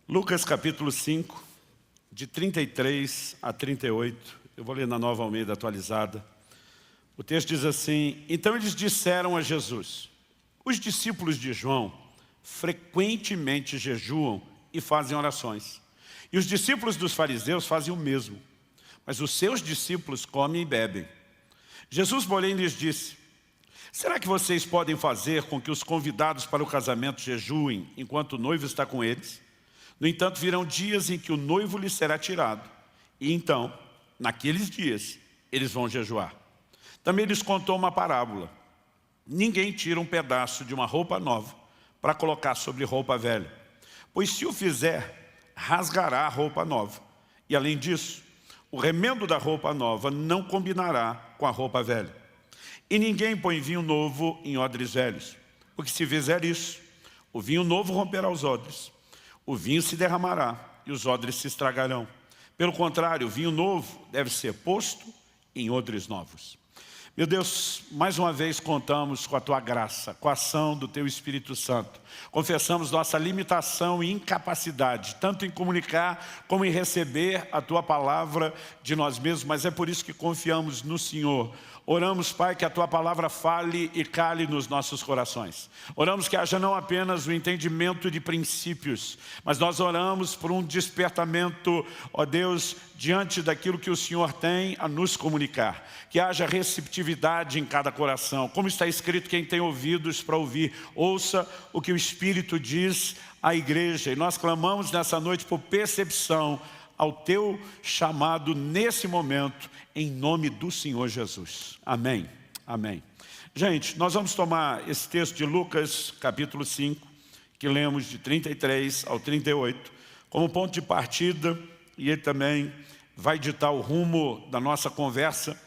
Lucas capítulo 5, de 33 a 38, eu vou ler na Nova Almeida atualizada. O texto diz assim: então eles disseram a Jesus: os discípulos de João frequentemente jejuam e fazem orações, e os discípulos dos fariseus fazem o mesmo, mas os seus discípulos comem e bebem. Jesus, porém, lhes disse: será que vocês podem fazer com que os convidados para o casamento jejuem enquanto o noivo está com eles? No entanto, virão dias em que o noivo lhes será tirado, e então, naqueles dias, eles vão jejuar. Também lhes contou uma parábola: ninguém tira um pedaço de uma roupa nova para colocar sobre roupa velha, pois se o fizer, rasgará a roupa nova. E além disso, o remendo da roupa nova não combinará com a roupa velha. E ninguém põe vinho novo em odres velhos, porque se fizer isso, o vinho novo romperá os odres, o vinho se derramará e os odres se estragarão. Pelo contrário, o vinho novo deve ser posto em odres novos. Meu Deus, mais uma vez contamos com a Tua graça, com a ação do Teu Espírito Santo. Confessamos nossa limitação e incapacidade, tanto em comunicar como em receber a Tua palavra de nós mesmos, mas é por isso que confiamos no Senhor. Oramos, Pai, que a Tua palavra fale e cale nos nossos corações. Oramos que haja não apenas o entendimento de princípios, mas nós oramos por um despertamento, ó Deus, diante daquilo que o Senhor tem a nos comunicar. Que haja receptividade em cada coração. Como está escrito, quem tem ouvidos para ouvir, ouça o que o Espírito diz à igreja. E nós clamamos nessa noite por percepção ao Teu chamado nesse momento, em nome do Senhor Jesus. Amém. Amém. Gente, nós vamos tomar esse texto de Lucas, capítulo 5, que lemos de 33 ao 38, como ponto de partida, e ele também vai ditar o rumo da nossa conversa.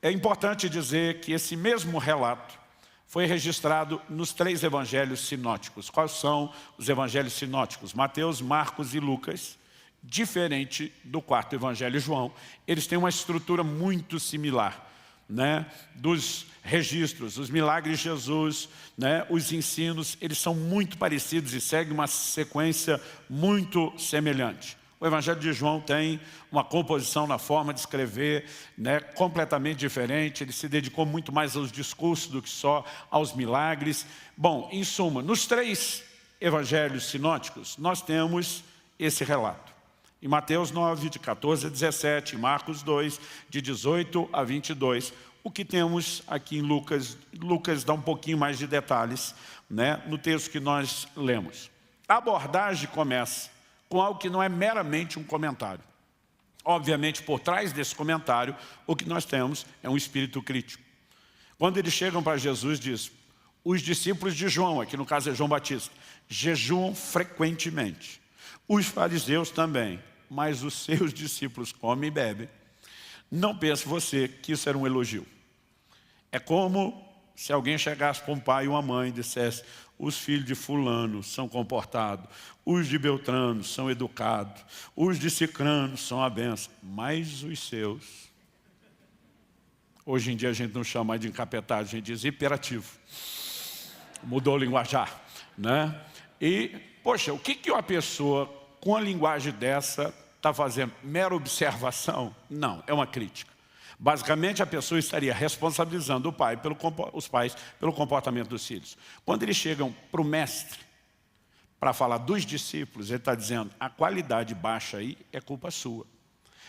É importante dizer que esse mesmo relato foi registrado nos 3 evangelhos sinóticos. Quais são os evangelhos sinóticos? Mateus, Marcos e Lucas. Diferente do 4º evangelho, João, eles têm uma estrutura muito similar, né? Dos registros, os milagres de Jesus, né? Os ensinos, eles são muito parecidos e seguem uma sequência muito semelhante. O evangelho de João tem uma composição na forma de escrever, né, completamente diferente. Ele se dedicou muito mais aos discursos do que só aos milagres. Bom, em suma, nos 3 evangelhos sinóticos, nós temos esse relato. Em Mateus 9, de 14 a 17, em Marcos 2, de 18 a 22. O que temos aqui em Lucas, Lucas dá um pouquinho mais de detalhes, né, no texto que nós lemos. A abordagem começa com algo que não é meramente um comentário. Obviamente, por trás desse comentário, o que nós temos é um espírito crítico. Quando eles chegam para Jesus, diz: os discípulos de João, aqui no caso é João Batista, jejuam frequentemente. Os fariseus também, mas os seus discípulos comem e bebem. Não pense você que isso era um elogio. É como se alguém chegasse para um pai e uma mãe e dissesse: os filhos de fulano são comportados, os de Beltrano são educados, os de Cicrano são a benção, mas os seus... Hoje em dia a gente não chama mais de encapetado, a gente diz hiperativo. Mudou o linguajar, né? E, poxa, o que uma pessoa com a linguagem dessa está fazendo? Mera observação? Não, é uma crítica. Basicamente, a pessoa estaria responsabilizando os pais pelo comportamento dos filhos. Quando eles chegam para o mestre, para falar dos discípulos, ele está dizendo: a qualidade baixa aí é culpa sua.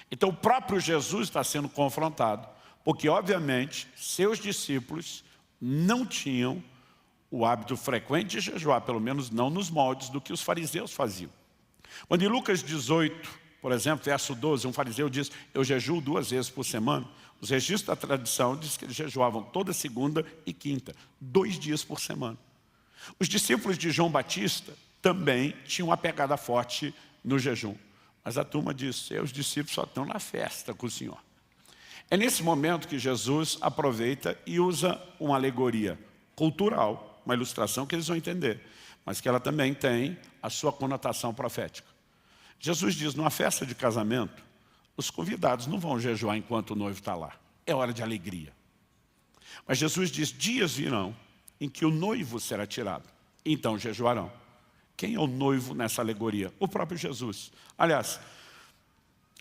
Então, o próprio Jesus está sendo confrontado, porque, obviamente, seus discípulos não tinham o hábito frequente de jejuar, pelo menos não nos moldes do que os fariseus faziam. Quando em Lucas 18, por exemplo, verso 12, um fariseu diz: eu jejuo 2 vezes por semana. Os registros da tradição dizem que eles jejuavam toda segunda e quinta, 2 dias por semana. Os discípulos de João Batista também tinham uma pegada forte no jejum. Mas a turma diz: seus discípulos só estão na festa com o Senhor. É nesse momento que Jesus aproveita e usa uma alegoria cultural, uma ilustração que eles vão entender, mas que ela também tem a sua conotação profética. Jesus diz: numa festa de casamento, os convidados não vão jejuar enquanto o noivo está lá. É hora de alegria. Mas Jesus diz: dias virão em que o noivo será tirado, então jejuarão. Quem é o noivo nessa alegoria? O próprio Jesus. Aliás,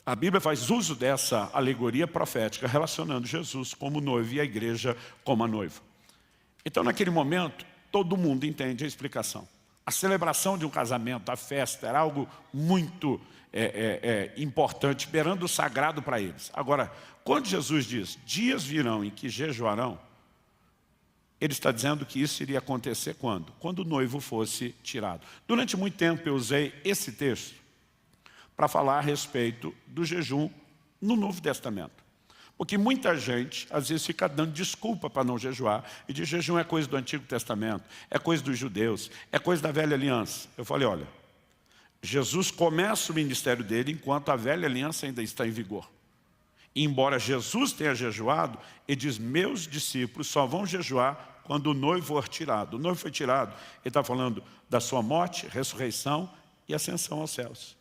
a Bíblia faz uso dessa alegoria profética, relacionando Jesus como noivo e a igreja como a noiva. Então, naquele momento, todo mundo entende a explicação. A celebração de um casamento, a festa, era algo muito importante, beirando o sagrado para eles. Agora, quando Jesus diz, dias virão em que jejuarão, ele está dizendo que isso iria acontecer quando? Quando o noivo fosse tirado. Durante muito tempo eu usei esse texto para falar a respeito do jejum no Novo Testamento. Porque muita gente, às vezes, fica dando desculpa para não jejuar, e diz, jejum é coisa do Antigo Testamento, é coisa dos judeus, é coisa da velha aliança. Eu falei, olha, Jesus começa o ministério dele enquanto a velha aliança ainda está em vigor. E embora Jesus tenha jejuado, ele diz, meus discípulos só vão jejuar quando o noivo for tirado. O noivo foi tirado, ele está falando da sua morte, ressurreição e ascensão aos céus.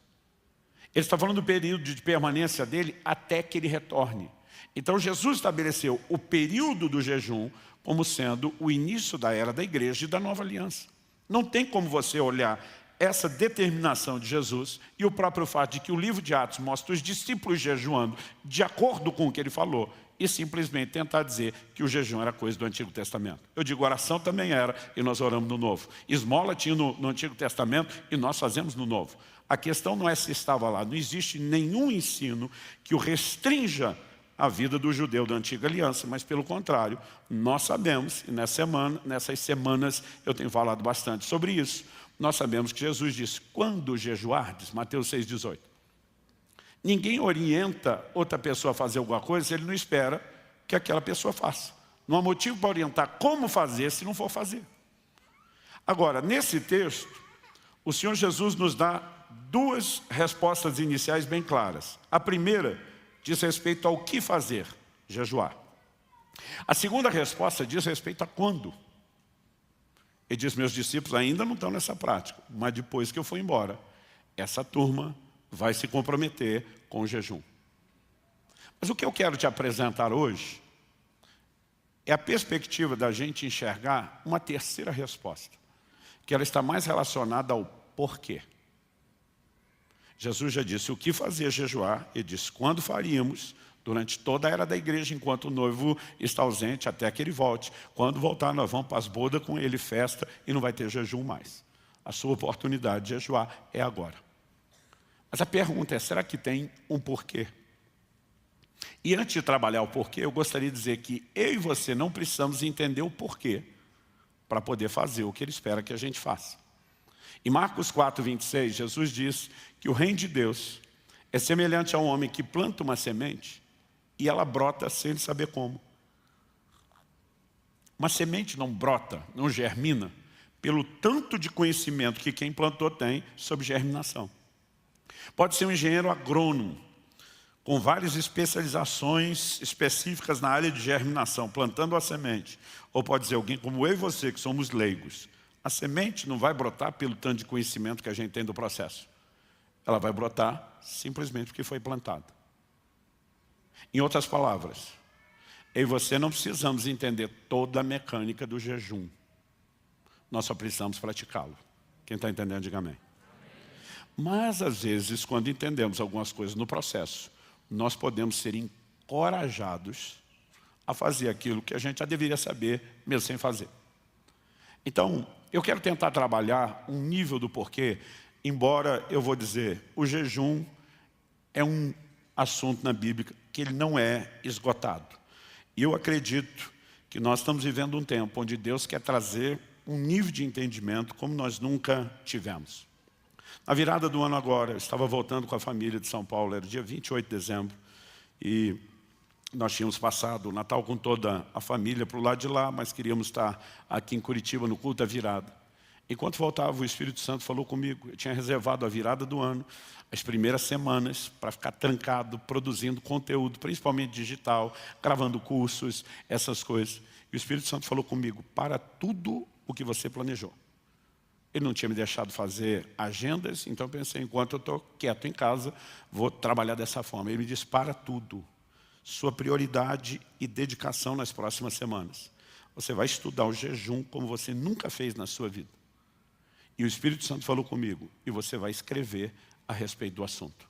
Ele está falando do período de permanência dele até que ele retorne. Então Jesus estabeleceu o período do jejum como sendo o início da era da igreja e da nova aliança. Não tem como você olhar essa determinação de Jesus e o próprio fato de que o livro de Atos mostra os discípulos jejuando de acordo com o que ele falou e simplesmente tentar dizer que o jejum era coisa do Antigo Testamento. Eu digo, oração também era e nós oramos no Novo. Esmola tinha no Antigo Testamento e nós fazemos no Novo. A questão não é se estava lá, não existe nenhum ensino que o restrinja a vida do judeu da antiga aliança, mas pelo contrário, nós sabemos, e nessas semanas eu tenho falado bastante sobre isso, nós sabemos que Jesus disse, quando jejuardes, Mateus 6,18, ninguém orienta outra pessoa a fazer alguma coisa se ele não espera que aquela pessoa faça. Não há motivo para orientar como fazer se não for fazer. Agora, nesse texto, o Senhor Jesus nos dá duas respostas iniciais bem claras. A primeira diz respeito ao que fazer, jejuar. A segunda resposta diz respeito a quando. Ele diz, meus discípulos ainda não estão nessa prática, mas depois que eu for embora, essa turma vai se comprometer com o jejum. Mas o que eu quero te apresentar hoje é a perspectiva da gente enxergar uma terceira resposta, que ela está mais relacionada ao porquê. Jesus já disse o que fazer jejuar, ele disse quando faríamos, durante toda a era da igreja, enquanto o noivo está ausente, até que ele volte. Quando voltar, nós vamos para as bodas com ele, festa, e não vai ter jejum mais. A sua oportunidade de jejuar é agora. Mas a pergunta é, será que tem um porquê? E antes de trabalhar o porquê, eu gostaria de dizer que eu e você não precisamos entender o porquê para poder fazer o que ele espera que a gente faça. Em Marcos 4:26, Jesus diz que o reino de Deus é semelhante a um homem que planta uma semente e ela brota sem ele saber como. Uma semente não brota, não germina, pelo tanto de conhecimento que quem plantou tem sobre germinação. Pode ser um engenheiro agrônomo, com várias especializações específicas na área de germinação, plantando a semente. Ou pode ser alguém como eu e você, que somos leigos. A semente não vai brotar pelo tanto de conhecimento que a gente tem do processo. Ela vai brotar simplesmente porque foi plantada. Em outras palavras, eu e você não precisamos entender toda a mecânica do jejum. Nós só precisamos praticá-lo. Quem está entendendo, diga amém. Mas, às vezes, quando entendemos algumas coisas no processo, nós podemos ser encorajados a fazer aquilo que a gente já deveria saber, mesmo sem fazer. Então, eu quero tentar trabalhar um nível do porquê, embora eu vou dizer, o jejum é um assunto na Bíblia que ele não é esgotado. E eu acredito que nós estamos vivendo um tempo onde Deus quer trazer um nível de entendimento como nós nunca tivemos. Na virada do ano agora, eu estava voltando com a família de São Paulo, era dia 28 de dezembro, e nós tínhamos passado o Natal com toda a família para o lado de lá, mas queríamos estar aqui em Curitiba no culto da virada. Enquanto voltava, o Espírito Santo falou comigo. Eu tinha reservado a virada do ano, as primeiras semanas, para ficar trancado, produzindo conteúdo, principalmente digital, gravando cursos, essas coisas. E o Espírito Santo falou comigo, para tudo o que você planejou. Ele não tinha me deixado fazer agendas, então eu pensei, enquanto eu estou quieto em casa, vou trabalhar dessa forma. Ele me disse, para tudo. Sua prioridade e dedicação nas próximas semanas. Você vai estudar o jejum como você nunca fez na sua vida. E o Espírito Santo falou comigo, e você vai escrever a respeito do assunto.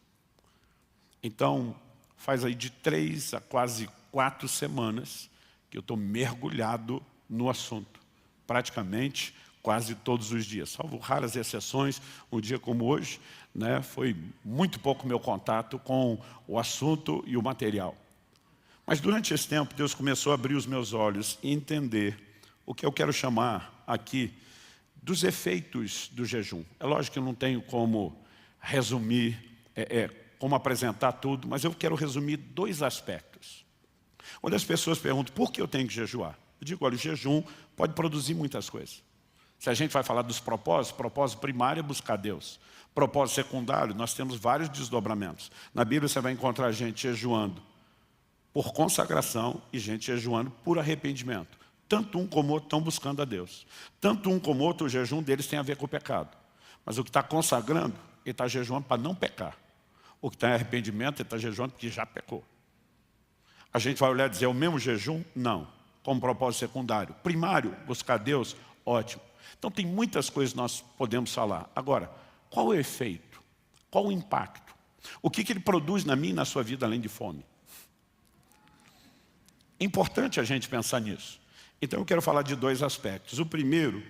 Então, faz aí de 3 a quase 4 semanas que eu estou mergulhado no assunto. Praticamente quase todos os dias, salvo raras exceções. Um dia como hoje, né, foi muito pouco meu contato com o assunto e o material. Mas durante esse tempo, Deus começou a abrir os meus olhos e entender o que eu quero chamar aqui dos efeitos do jejum. É lógico que eu não tenho como resumir, como apresentar tudo, mas eu quero resumir 2 aspectos. Quando as pessoas perguntam por que eu tenho que jejuar, eu digo, olha, o jejum pode produzir muitas coisas. Se a gente vai falar dos propósitos, propósito primário é buscar Deus. Propósito secundário, nós temos vários desdobramentos. Na Bíblia você vai encontrar gente jejuando por consagração e gente jejuando por arrependimento. Tanto um como o outro estão buscando a Deus. Tanto um como o outro, o jejum deles tem a ver com o pecado. Mas o que está consagrando, ele está jejuando para não pecar. O que está em arrependimento, ele está jejuando porque já pecou. A gente vai olhar e dizer, é o mesmo jejum? Não. Como propósito secundário. Primário, buscar Deus, ótimo. Então tem muitas coisas que nós podemos falar. Agora, qual é o efeito? Qual o impacto? O que ele produz na minha e na sua vida além de fome? É importante a gente pensar nisso. Então eu quero falar de 2 aspectos. O primeiro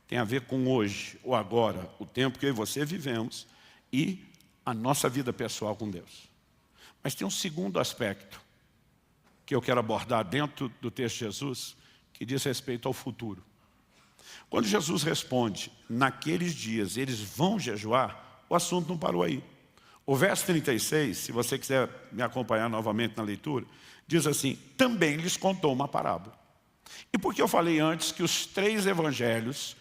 tem a ver com hoje, ou agora, o tempo que eu e você vivemos e a nossa vida pessoal com Deus. Mas tem um segundo aspecto que eu quero abordar dentro do texto de Jesus, que diz respeito ao futuro. Quando Jesus responde, naqueles dias eles vão jejuar, o assunto não parou aí. O verso 36, se você quiser me acompanhar novamente na leitura, diz assim, também lhes contou uma parábola. E por que eu falei antes que os 3 evangelhos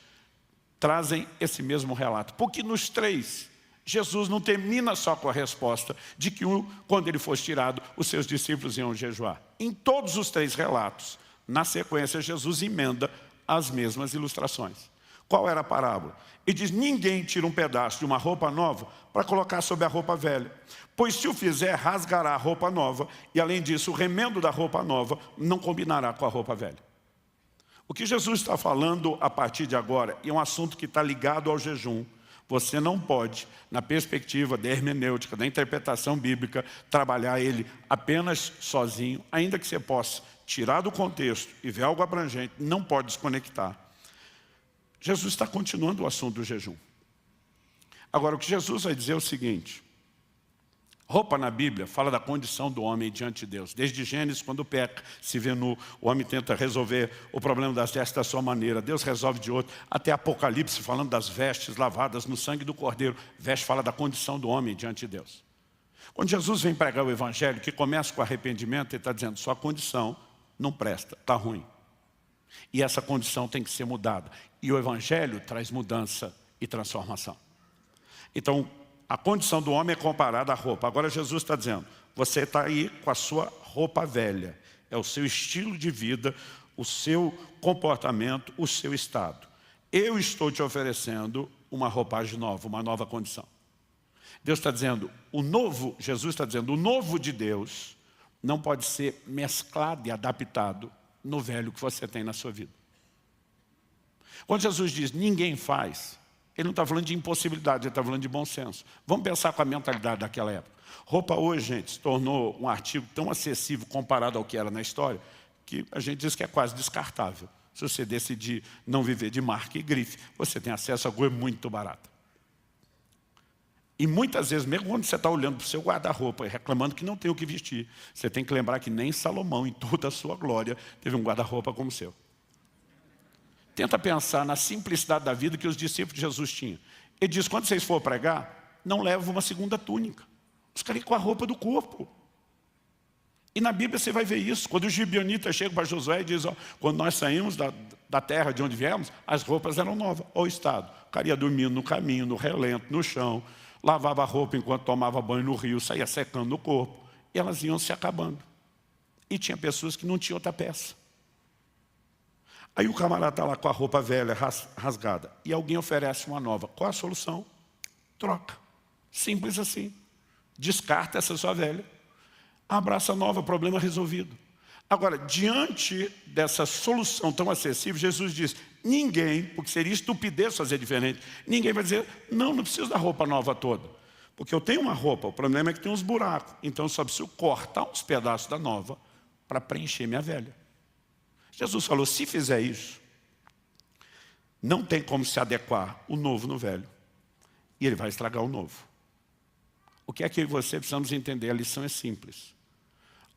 trazem esse mesmo relato? Porque nos 3, Jesus não termina só com a resposta de que quando ele fosse tirado, os seus discípulos iam jejuar. Em todos os 3 relatos, na sequência, Jesus emenda as mesmas ilustrações. Qual era a parábola? Ele diz, ninguém tira um pedaço de uma roupa nova para colocar sobre a roupa velha. Pois se o fizer, rasgará a roupa nova, e além disso, o remendo da roupa nova não combinará com a roupa velha. O que Jesus está falando a partir de agora, e é um assunto que está ligado ao jejum, você não pode, na perspectiva da hermenêutica, da interpretação bíblica, trabalhar ele apenas sozinho, ainda que você possa tirar do contexto e ver algo abrangente, não pode desconectar. Jesus está continuando o assunto do jejum. Agora, o que Jesus vai dizer é o seguinte, roupa na Bíblia fala da condição do homem diante de Deus. Desde Gênesis, quando peca, se vê nu, o homem tenta resolver o problema das vestes da sua maneira, Deus resolve de outra. Até Apocalipse, falando das vestes lavadas no sangue do Cordeiro, veste fala da condição do homem diante de Deus. Quando Jesus vem pregar o Evangelho, que começa com arrependimento, ele está dizendo, sua condição não presta, está ruim. E essa condição tem que ser mudada. E o Evangelho traz mudança e transformação. Então, a condição do homem é comparada à roupa. Agora Jesus está dizendo, você está aí com a sua roupa velha. É o seu estilo de vida, o seu comportamento, o seu estado. Eu estou te oferecendo uma roupagem nova, uma nova condição. Deus está dizendo, Jesus está dizendo, o novo de Deus não pode ser mesclado e adaptado no velho que você tem na sua vida. Quando Jesus diz, ninguém faz, ele não está falando de impossibilidade, ele está falando de bom senso. Vamos pensar com a mentalidade daquela época. Roupa hoje, gente, se tornou um artigo tão acessível comparado ao que era na história, que a gente diz que é quase descartável. Se você decidir não viver de marca e grife, você tem acesso a coisa muito barata. E muitas vezes, mesmo quando você está olhando para o seu guarda-roupa e reclamando que não tem o que vestir, você tem que lembrar que nem Salomão, em toda a sua glória, teve um guarda-roupa como o seu. Tenta pensar na simplicidade da vida que os discípulos de Jesus tinham. Ele diz, quando vocês for pregar, não leva uma segunda túnica. Os caras com a roupa do corpo. E na Bíblia você vai ver isso. Quando os gibeonitas chegam para Josué e dizem, quando nós saímos da terra de onde viemos, as roupas eram novas. Olha o estado. O cara ia dormindo no caminho, no relento, no chão, lavava a roupa enquanto tomava banho no rio, saía secando no corpo. E elas iam se acabando. E tinha pessoas que não tinham outra peça. Aí o camarada está lá com a roupa velha, rasgada, e alguém oferece uma nova. Qual a solução? Troca. Simples assim. Descarta essa sua velha. Abraça a nova, problema resolvido. Agora, diante dessa solução tão acessível, Jesus diz, ninguém, porque seria estupidez fazer diferente, ninguém vai dizer, não preciso da roupa nova toda. Porque eu tenho uma roupa, o problema é que tem uns buracos. Então eu só preciso cortar uns pedaços da nova para preencher minha velha. Jesus falou, se fizer isso, não tem como se adequar o novo no velho. E ele vai estragar o novo. O que é que eu e você precisamos entender? A lição é simples.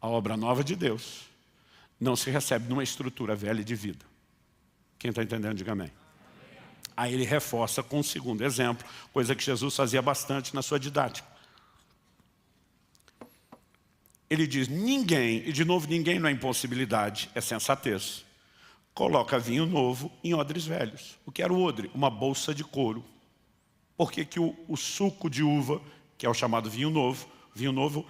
A obra nova de Deus não se recebe numa estrutura velha de vida. Quem está entendendo, diga amém. Aí ele reforça com um segundo exemplo, coisa que Jesus fazia bastante na sua didática. Ele diz, ninguém, e de novo ninguém não é impossibilidade, é sensatez, coloca vinho novo em odres velhos. O que era o odre? Uma bolsa de couro. Por que o suco de uva, que é o chamado vinho novo,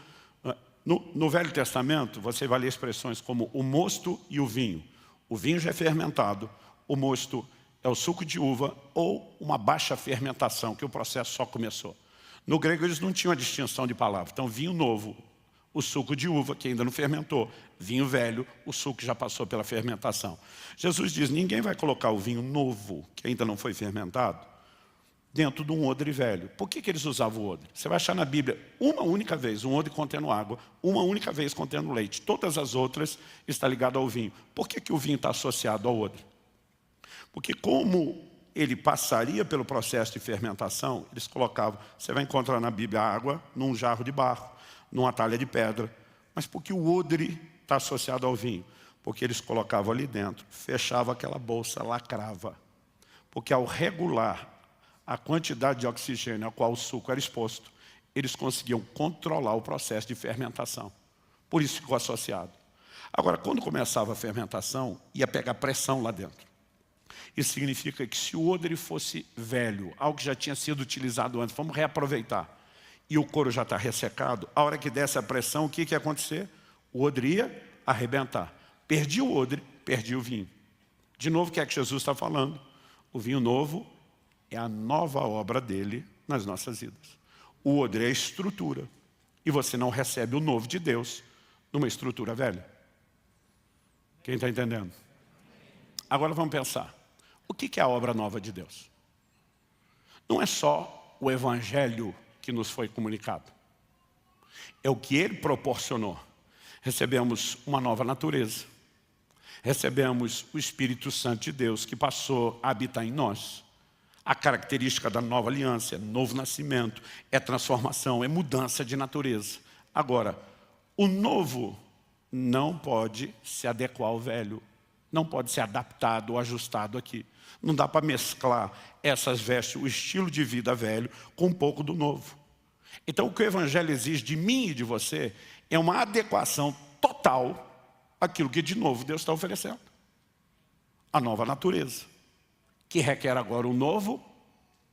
no Velho Testamento, você vai ler expressões como o mosto e o vinho. O vinho já é fermentado, o mosto é o suco de uva ou uma baixa fermentação, que o processo só começou. No grego eles não tinham a distinção de palavra. Então vinho novo, o suco de uva, que ainda não fermentou. Vinho velho, o suco que já passou pela fermentação. Jesus diz, ninguém vai colocar o vinho novo, que ainda não foi fermentado, dentro de um odre velho. Por que eles usavam o odre? Você vai achar na Bíblia uma única vez um odre contendo água, uma única vez contendo leite. Todas as outras estão ligadas ao vinho. Por que o vinho está associado ao odre? Porque como ele passaria pelo processo de fermentação, eles colocavam, você vai encontrar na Bíblia água num jarro de barro, numa talha de pedra. Mas por que o odre está associado ao vinho? Porque eles colocavam ali dentro, fechavam aquela bolsa, lacrava. Porque ao regular a quantidade de oxigênio a qual o suco era exposto, eles conseguiam controlar o processo de fermentação. Por isso ficou associado. Agora, quando começava a fermentação, ia pegar pressão lá dentro. Isso significa que se o odre fosse velho, algo que já tinha sido utilizado antes, vamos reaproveitar, e o couro já está ressecado, a hora que desse a pressão, o que ia acontecer? O odre ia arrebentar. Perdi o odre, perdi o vinho. De novo, o que é que Jesus está falando? O vinho novo é a nova obra dele nas nossas vidas. O odre é a estrutura. E você não recebe o novo de Deus numa estrutura velha. Quem está entendendo? Agora vamos pensar. O que é a obra nova de Deus? Não é só o evangelho que nos foi comunicado. É o que ele proporcionou. Recebemos uma nova natureza. Recebemos o Espírito Santo de Deus que passou a habitar em nós. A característica da nova aliança é novo nascimento, é transformação, é mudança de natureza. Agora, o novo não pode se adequar ao velho, não pode ser adaptado ou ajustado aqui. Não dá para mesclar essas vestes, o estilo de vida velho, com um pouco do novo. Então, o que o Evangelho exige de mim e de você é uma adequação total àquilo que, de novo, Deus está oferecendo. A nova natureza, que requer agora um novo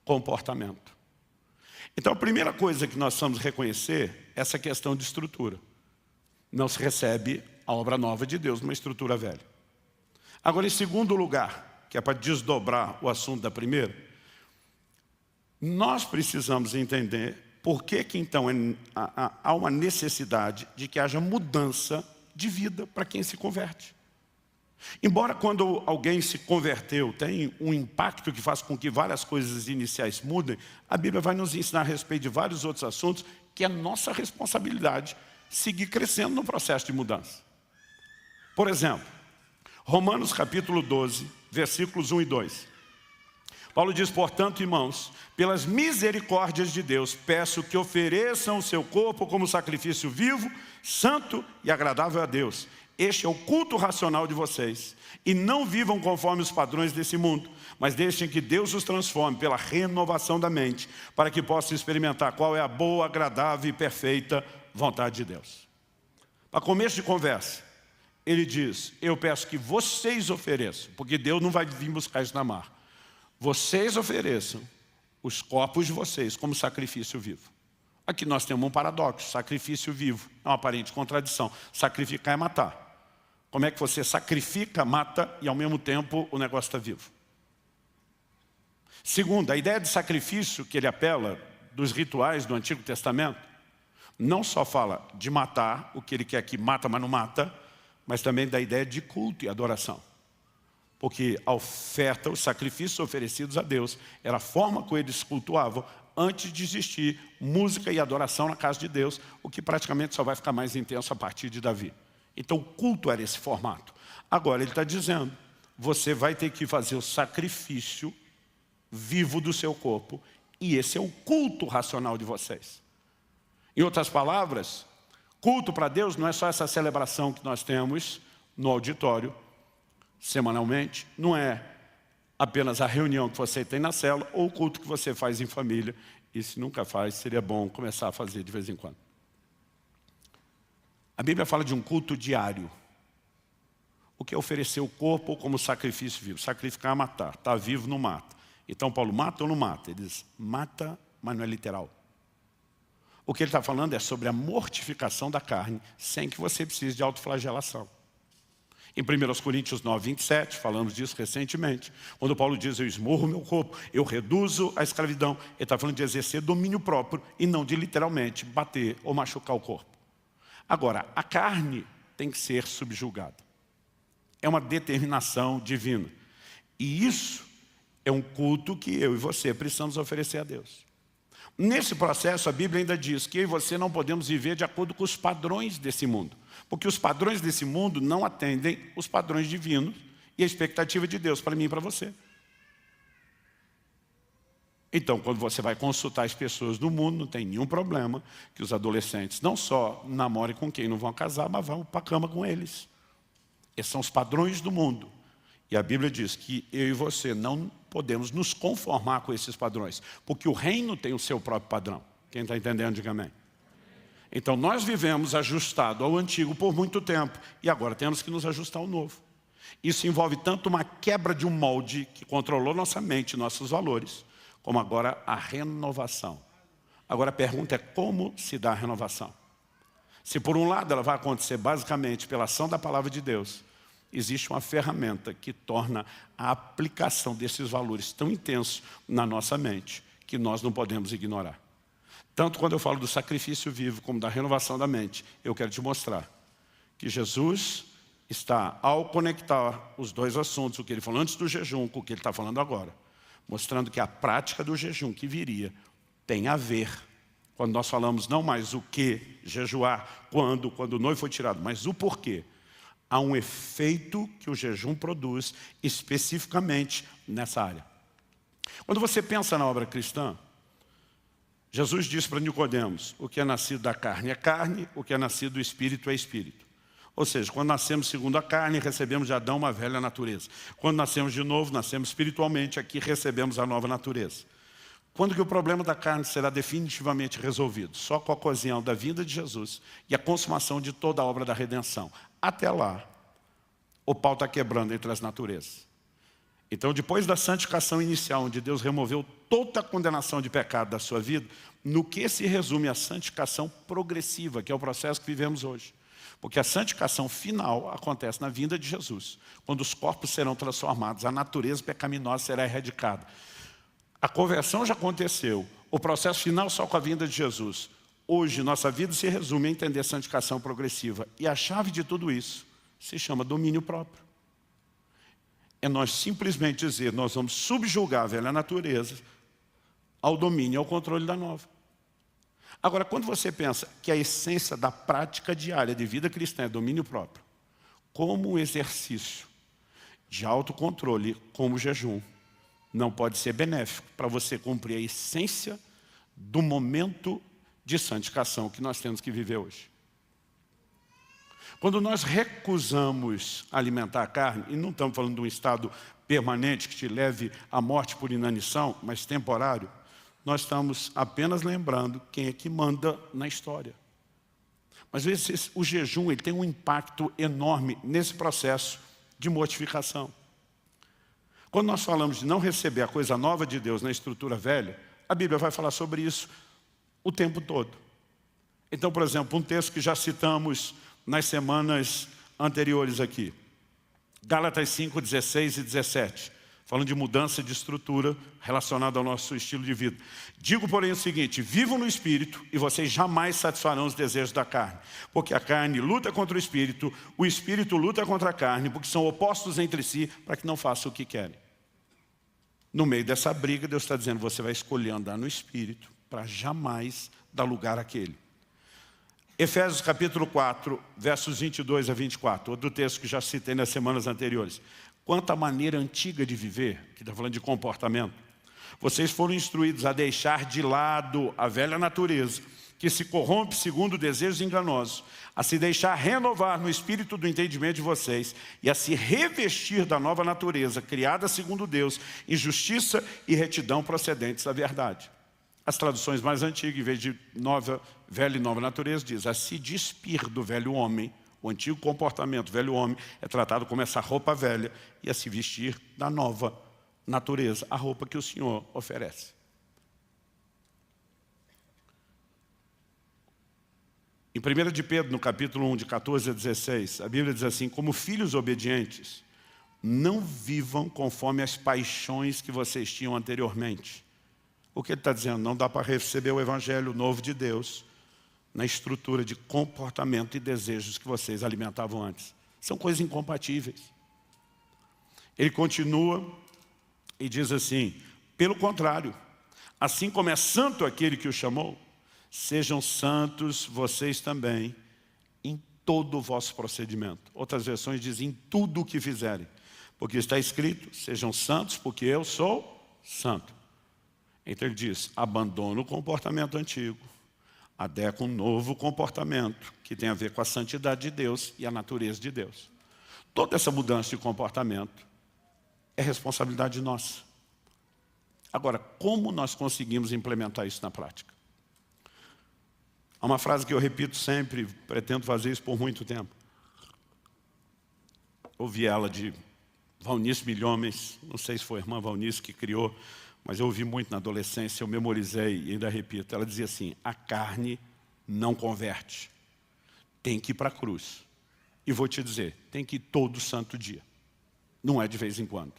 comportamento. Então, a primeira coisa que nós precisamos reconhecer é essa questão de estrutura. Não se recebe a obra nova de Deus numa estrutura velha. Agora, em segundo lugar, que é para desdobrar o assunto da primeira, nós precisamos entender por que então há uma necessidade de que haja mudança de vida para quem se converte. Embora quando alguém se converteu tem um impacto que faz com que várias coisas iniciais mudem, a Bíblia vai nos ensinar a respeito de vários outros assuntos que é nossa responsabilidade seguir crescendo no processo de mudança. Por exemplo, Romanos capítulo 12, versículos 1 e 2. Paulo diz, portanto, irmãos, pelas misericórdias de Deus, peço que ofereçam o seu corpo como sacrifício vivo, santo e agradável a Deus. Este é o culto racional de vocês. E não vivam conforme os padrões desse mundo, mas deixem que Deus os transforme pela renovação da mente, para que possam experimentar qual é a boa, agradável e perfeita vontade de Deus. Para começo de conversa, ele diz, eu peço que vocês ofereçam, porque Deus não vai vir buscar isso na mar. Vocês ofereçam os corpos de vocês como sacrifício vivo. Aqui nós temos um paradoxo, sacrifício vivo, é uma aparente contradição. Sacrificar é matar. Como é que você sacrifica, mata e ao mesmo tempo o negócio está vivo? Segundo, a ideia de sacrifício que ele apela dos rituais do Antigo Testamento, não só fala de matar, o que ele quer que mata, mas não mata, mas também da ideia de culto e adoração. Porque a oferta, os sacrifícios oferecidos a Deus, era a forma como eles cultuavam antes de existir música e adoração na casa de Deus, o que praticamente só vai ficar mais intenso a partir de Davi. Então o culto era esse formato. Agora ele está dizendo, você vai ter que fazer o sacrifício vivo do seu corpo, e esse é o culto racional de vocês. Em outras palavras, culto para Deus não é só essa celebração que nós temos no auditório, semanalmente, não é apenas a reunião que você tem na célula ou o culto que você faz em família. E se nunca faz, seria bom começar a fazer de vez em quando. A Bíblia fala de um culto diário. O que é oferecer o corpo como sacrifício vivo? Sacrificar é matar. Está vivo, não mata. Então Paulo mata ou não mata? Ele diz, mata, mas não é literal. O que ele está falando é sobre a mortificação da carne, sem que você precise de autoflagelação. Em 1 Coríntios 9, 27, falamos disso recentemente, quando Paulo diz, eu esmurro meu corpo, eu reduzo a escravidão, ele está falando de exercer domínio próprio e não de literalmente bater ou machucar o corpo. Agora, a carne tem que ser subjugada. É uma determinação divina. E isso é um culto que eu e você precisamos oferecer a Deus. Nesse processo, a Bíblia ainda diz que eu e você não podemos viver de acordo com os padrões desse mundo. Porque os padrões desse mundo não atendem os padrões divinos e a expectativa de Deus para mim e para você. Então, quando você vai consultar as pessoas do mundo, não tem nenhum problema que os adolescentes não só namorem com quem não vão casar, mas vão para a cama com eles. Esses são os padrões do mundo. E a Bíblia diz que eu e você não podemos nos conformar com esses padrões, porque o reino tem o seu próprio padrão. Quem está entendendo, diga amém. Então nós vivemos ajustado ao antigo por muito tempo, e agora temos que nos ajustar ao novo. Isso envolve tanto uma quebra de um molde que controlou nossa mente, nossos valores, como agora a renovação. Agora a pergunta é como se dá a renovação? Se por um lado ela vai acontecer basicamente pela ação da palavra de Deus, existe uma ferramenta que torna a aplicação desses valores tão intenso na nossa mente que nós não podemos ignorar. Tanto quando eu falo do sacrifício vivo como da renovação da mente, eu quero te mostrar que Jesus está, ao conectar os dois assuntos, o que ele falou antes do jejum com o que ele está falando agora, mostrando que a prática do jejum que viria tem a ver, quando nós falamos não mais o que jejuar, quando o noivo foi tirado, mas o porquê. Há um efeito que o jejum produz especificamente nessa área. Quando você pensa na obra cristã, Jesus disse para Nicodemos, o que é nascido da carne é carne, o que é nascido do espírito é espírito. Ou seja, quando nascemos segundo a carne, recebemos de Adão uma velha natureza. Quando nascemos de novo, nascemos espiritualmente, aqui recebemos a nova natureza. Quando que o problema da carne será definitivamente resolvido? Só com a ocasião da vinda de Jesus e a consumação de toda a obra da redenção. Até lá, o pau está quebrando entre as naturezas. Então, depois da santificação inicial, onde Deus removeu toda a condenação de pecado da sua vida, no que se resume a santificação progressiva, que é o processo que vivemos hoje. Porque a santificação final acontece na vinda de Jesus, quando os corpos serão transformados, a natureza pecaminosa será erradicada. A conversão já aconteceu, o processo final só com a vinda de Jesus. Hoje, nossa vida se resume a entender a santificação progressiva. E a chave de tudo isso se chama domínio próprio. É nós simplesmente dizer, nós vamos subjugar a velha natureza ao domínio e ao controle da nova. Agora, quando você pensa que a essência da prática diária de vida cristã é domínio próprio, como um exercício de autocontrole, como o jejum, não pode ser benéfico para você cumprir a essência do momento de santificação que nós temos que viver hoje. Quando nós recusamos alimentar a carne, e não estamos falando de um estado permanente que te leve à morte por inanição, mas temporário, nós estamos apenas lembrando quem é que manda na história. Mas às vezes o jejum ele tem um impacto enorme nesse processo de mortificação. Quando nós falamos de não receber a coisa nova de Deus na estrutura velha, a Bíblia vai falar sobre isso o tempo todo. Então, por exemplo, um texto que já citamos nas semanas anteriores aqui. Gálatas 5, 16 e 17. falando de mudança de estrutura relacionada ao nosso estilo de vida. Digo, porém, o seguinte: vivam no Espírito e vocês jamais satisfarão os desejos da carne. Porque a carne luta contra o Espírito luta contra a carne, porque são opostos entre si, para que não façam o que querem. No meio dessa briga, Deus está dizendo: você vai escolher andar no Espírito, para jamais dar lugar àquele. Efésios capítulo 4, versos 22 a 24, outro texto que já citei nas semanas anteriores. Quanto à maneira antiga de viver, que está falando de comportamento, vocês foram instruídos a deixar de lado a velha natureza, que se corrompe segundo desejos enganosos, a se deixar renovar no espírito do entendimento de vocês e a se revestir da nova natureza, criada segundo Deus, em justiça e retidão procedentes da verdade. As traduções mais antigas, em vez de velha e nova natureza, diz a se despir do velho homem. O antigo comportamento, velho homem, é tratado como essa roupa velha e a se vestir da nova natureza, a roupa que o Senhor oferece. Em 1 de Pedro, no capítulo 1, de 14 a 16, a Bíblia diz assim: como filhos obedientes, não vivam conforme as paixões que vocês tinham anteriormente. O que ele está dizendo? Não dá para receber o Evangelho novo de Deus na estrutura de comportamento e desejos que vocês alimentavam antes. São coisas incompatíveis. Ele continua e diz assim: pelo contrário, assim como é santo aquele que o chamou, sejam santos vocês também em todo o vosso procedimento. Outras versões dizem em tudo o que fizerem. Porque está escrito: sejam santos porque eu sou santo. Então ele diz: abandona o comportamento antigo, adequa um novo comportamento que tem a ver com a santidade de Deus e a natureza de Deus. Toda essa mudança de comportamento é responsabilidade nossa. Agora, como nós conseguimos implementar isso na prática? Há uma frase que eu repito sempre, pretendo fazer isso por muito tempo. Ouvi ela de Valnice Milhomens, não sei se foi a irmã Valnice que criou, mas eu ouvi muito na adolescência, eu memorizei e ainda repito. Ela dizia assim: a carne não converte, tem que ir para a cruz. E vou te dizer, tem que ir todo santo dia, não é de vez em quando.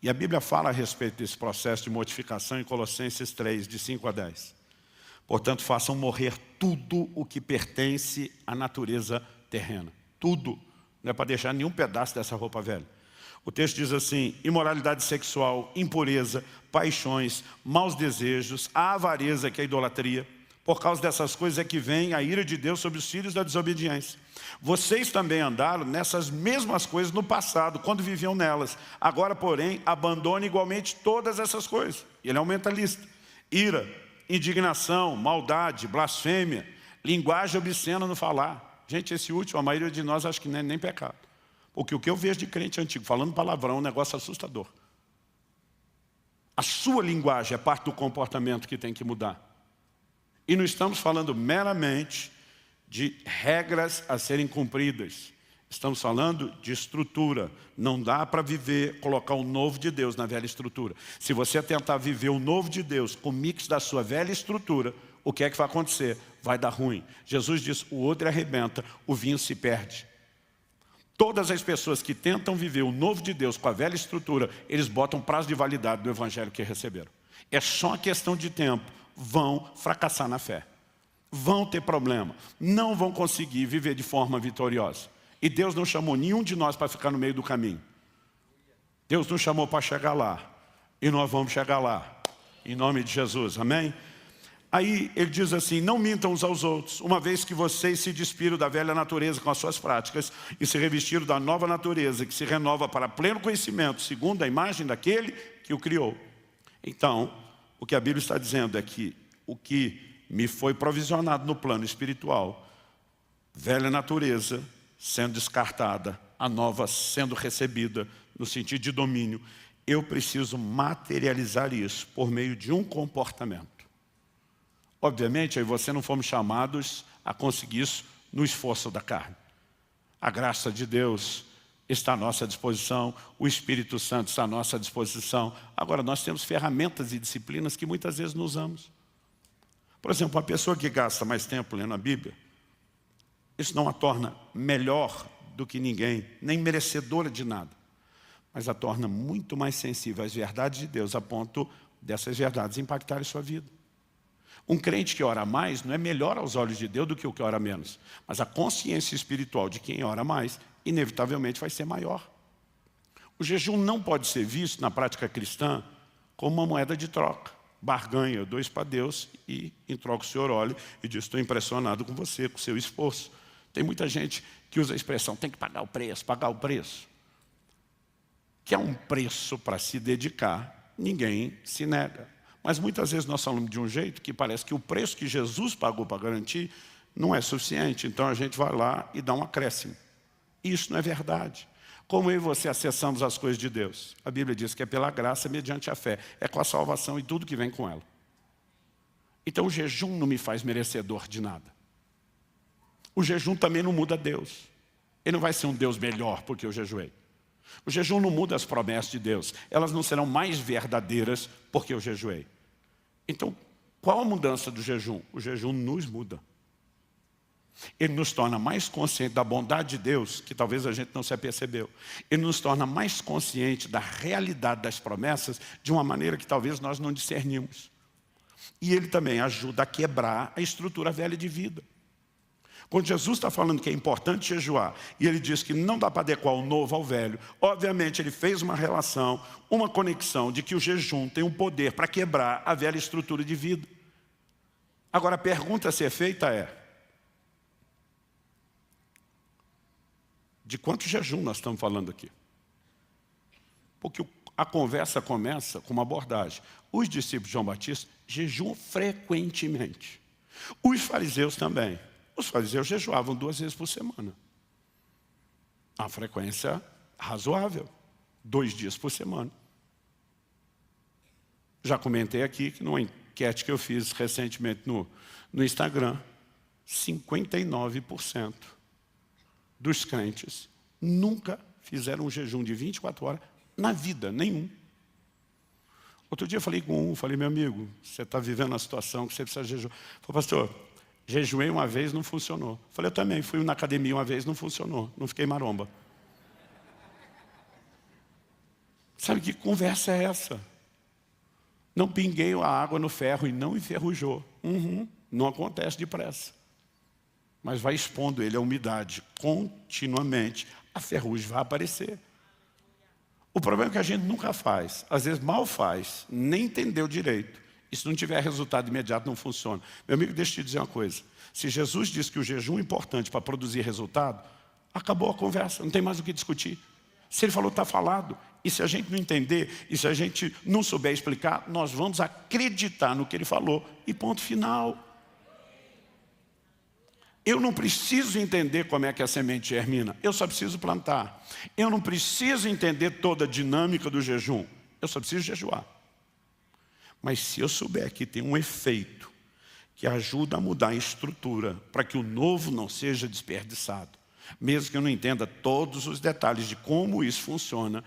E a Bíblia fala a respeito desse processo de mortificação em Colossenses 3, de 5 a 10. Portanto, façam morrer tudo o que pertence à natureza terrena. Tudo, não é para deixar nenhum pedaço dessa roupa velha. O texto diz assim: imoralidade sexual, impureza, paixões, maus desejos, a avareza, que é a idolatria. Por causa dessas coisas é que vem a ira de Deus sobre os filhos da desobediência. Vocês também andaram nessas mesmas coisas no passado, quando viviam nelas. Agora, porém, abandone igualmente todas essas coisas. Ele aumenta a lista: ira, indignação, maldade, blasfêmia, linguagem obscena no falar. Gente, esse último, a maioria de nós acha que não é nem pecado. Porque o que eu vejo de crente antigo falando palavrão é um negócio assustador. A sua linguagem é parte do comportamento que tem que mudar. E não estamos falando meramente de regras a serem cumpridas. Estamos falando de estrutura. Não dá para viver, colocar o novo de Deus na velha estrutura. Se você tentar viver o novo de Deus com o mix da sua velha estrutura, o que é que vai acontecer? Vai dar ruim. Jesus diz: o odre arrebenta, o vinho se perde. Todas as pessoas que tentam viver o novo de Deus com a velha estrutura, eles botam prazo de validade do Evangelho que receberam. É só uma questão de tempo. Vão fracassar na fé. Vão ter problema. Não vão conseguir viver de forma vitoriosa. E Deus não chamou nenhum de nós para ficar no meio do caminho. Deus nos chamou para chegar lá. E nós vamos chegar lá. Em nome de Jesus. Amém? Aí ele diz assim: não mintam uns aos outros, uma vez que vocês se despiram da velha natureza com as suas práticas e se revestiram da nova natureza, que se renova para pleno conhecimento, segundo a imagem daquele que o criou. Então, o que a Bíblia está dizendo é que o que me foi provisionado no plano espiritual, velha natureza sendo descartada, a nova sendo recebida no sentido de domínio, eu preciso materializar isso por meio de um comportamento. Obviamente, aí você não fomos chamados a conseguir isso no esforço da carne. A graça de Deus está à nossa disposição, o Espírito Santo está à nossa disposição. Agora, nós temos ferramentas e disciplinas que muitas vezes não usamos. Por exemplo, uma pessoa que gasta mais tempo lendo a Bíblia, isso não a torna melhor do que ninguém, nem merecedora de nada. mas a torna muito mais sensível às verdades de Deus, a ponto dessas verdades impactarem sua vida. Um crente que ora mais não é melhor aos olhos de Deus do que o que ora menos, mas a consciência espiritual de quem ora mais, inevitavelmente vai ser maior. O jejum não pode ser visto na prática cristã como uma moeda de troca. Barganha, eu dou isso para Deus e em troca o Senhor olha e diz, estou impressionado com você, com o seu esforço. Tem muita gente que usa a expressão, tem que pagar o preço, pagar o preço. Que é um preço para se dedicar, ninguém se nega. Mas muitas vezes nós falamos de um jeito que parece que o preço que Jesus pagou para garantir não é suficiente. Então a gente vai lá e dá um acréscimo. Isso não é verdade. Como eu e você acessamos as coisas de Deus? A Bíblia diz que é pela graça mediante a fé. É com a salvação e tudo que vem com ela. Então o jejum não me faz merecedor de nada. O jejum também não muda Deus. Ele não vai ser um Deus melhor porque eu jejuei. O jejum não muda as promessas de Deus. Elas não serão mais verdadeiras porque eu jejuei. Então, qual a mudança do jejum? O jejum nos muda. Ele nos torna mais conscientes da bondade de Deus, que talvez a gente não se apercebeu. Ele nos torna mais conscientes da realidade das promessas de uma maneira que talvez nós não discernimos. E ele também ajuda a quebrar a estrutura velha de vida. Quando Jesus está falando que é importante jejuar, e ele diz que não dá para adequar o novo ao velho, obviamente ele fez uma relação, uma conexão de que o jejum tem um poder para quebrar a velha estrutura de vida. Agora a pergunta a ser feita é, de quanto jejum nós estamos falando aqui? Porque a conversa começa com uma abordagem. Os discípulos de João Batista jejuam frequentemente. Os fariseus também. Os fariseus jejuavam 2 vezes por semana. A frequência razoável. 2 dias por semana. Já comentei aqui que numa enquete que eu fiz recentemente no Instagram, 59% dos crentes nunca fizeram um jejum de 24 horas na vida, nenhum. Outro dia eu falei com falei, meu amigo, você está vivendo uma situação que você precisa jejuar. Falei, pastor, jejuei uma vez, não funcionou. Falei, eu também fui na academia uma vez, não funcionou, não fiquei maromba. Sabe que conversa é essa? Não pinguei a água no ferro e não enferrujou. Não acontece depressa. Mas vai expondo ele à umidade continuamente, a ferrugem vai aparecer. O problema é que a gente nunca faz, às vezes mal faz, nem entendeu direito. E se não tiver resultado imediato, não funciona. Meu amigo, deixa eu te dizer uma coisa. Se Jesus disse que o jejum é importante para produzir resultado, acabou a conversa, não tem mais o que discutir. Se ele falou, está falado. E se a gente não entender, e se a gente não souber explicar, nós vamos acreditar no que ele falou e ponto final. Eu não preciso entender como é que a semente germina, eu só preciso plantar. Eu não preciso entender toda a dinâmica do jejum, eu só preciso jejuar. Mas se eu souber que tem um efeito que ajuda a mudar a estrutura, para que o novo não seja desperdiçado, mesmo que eu não entenda todos os detalhes de como isso funciona,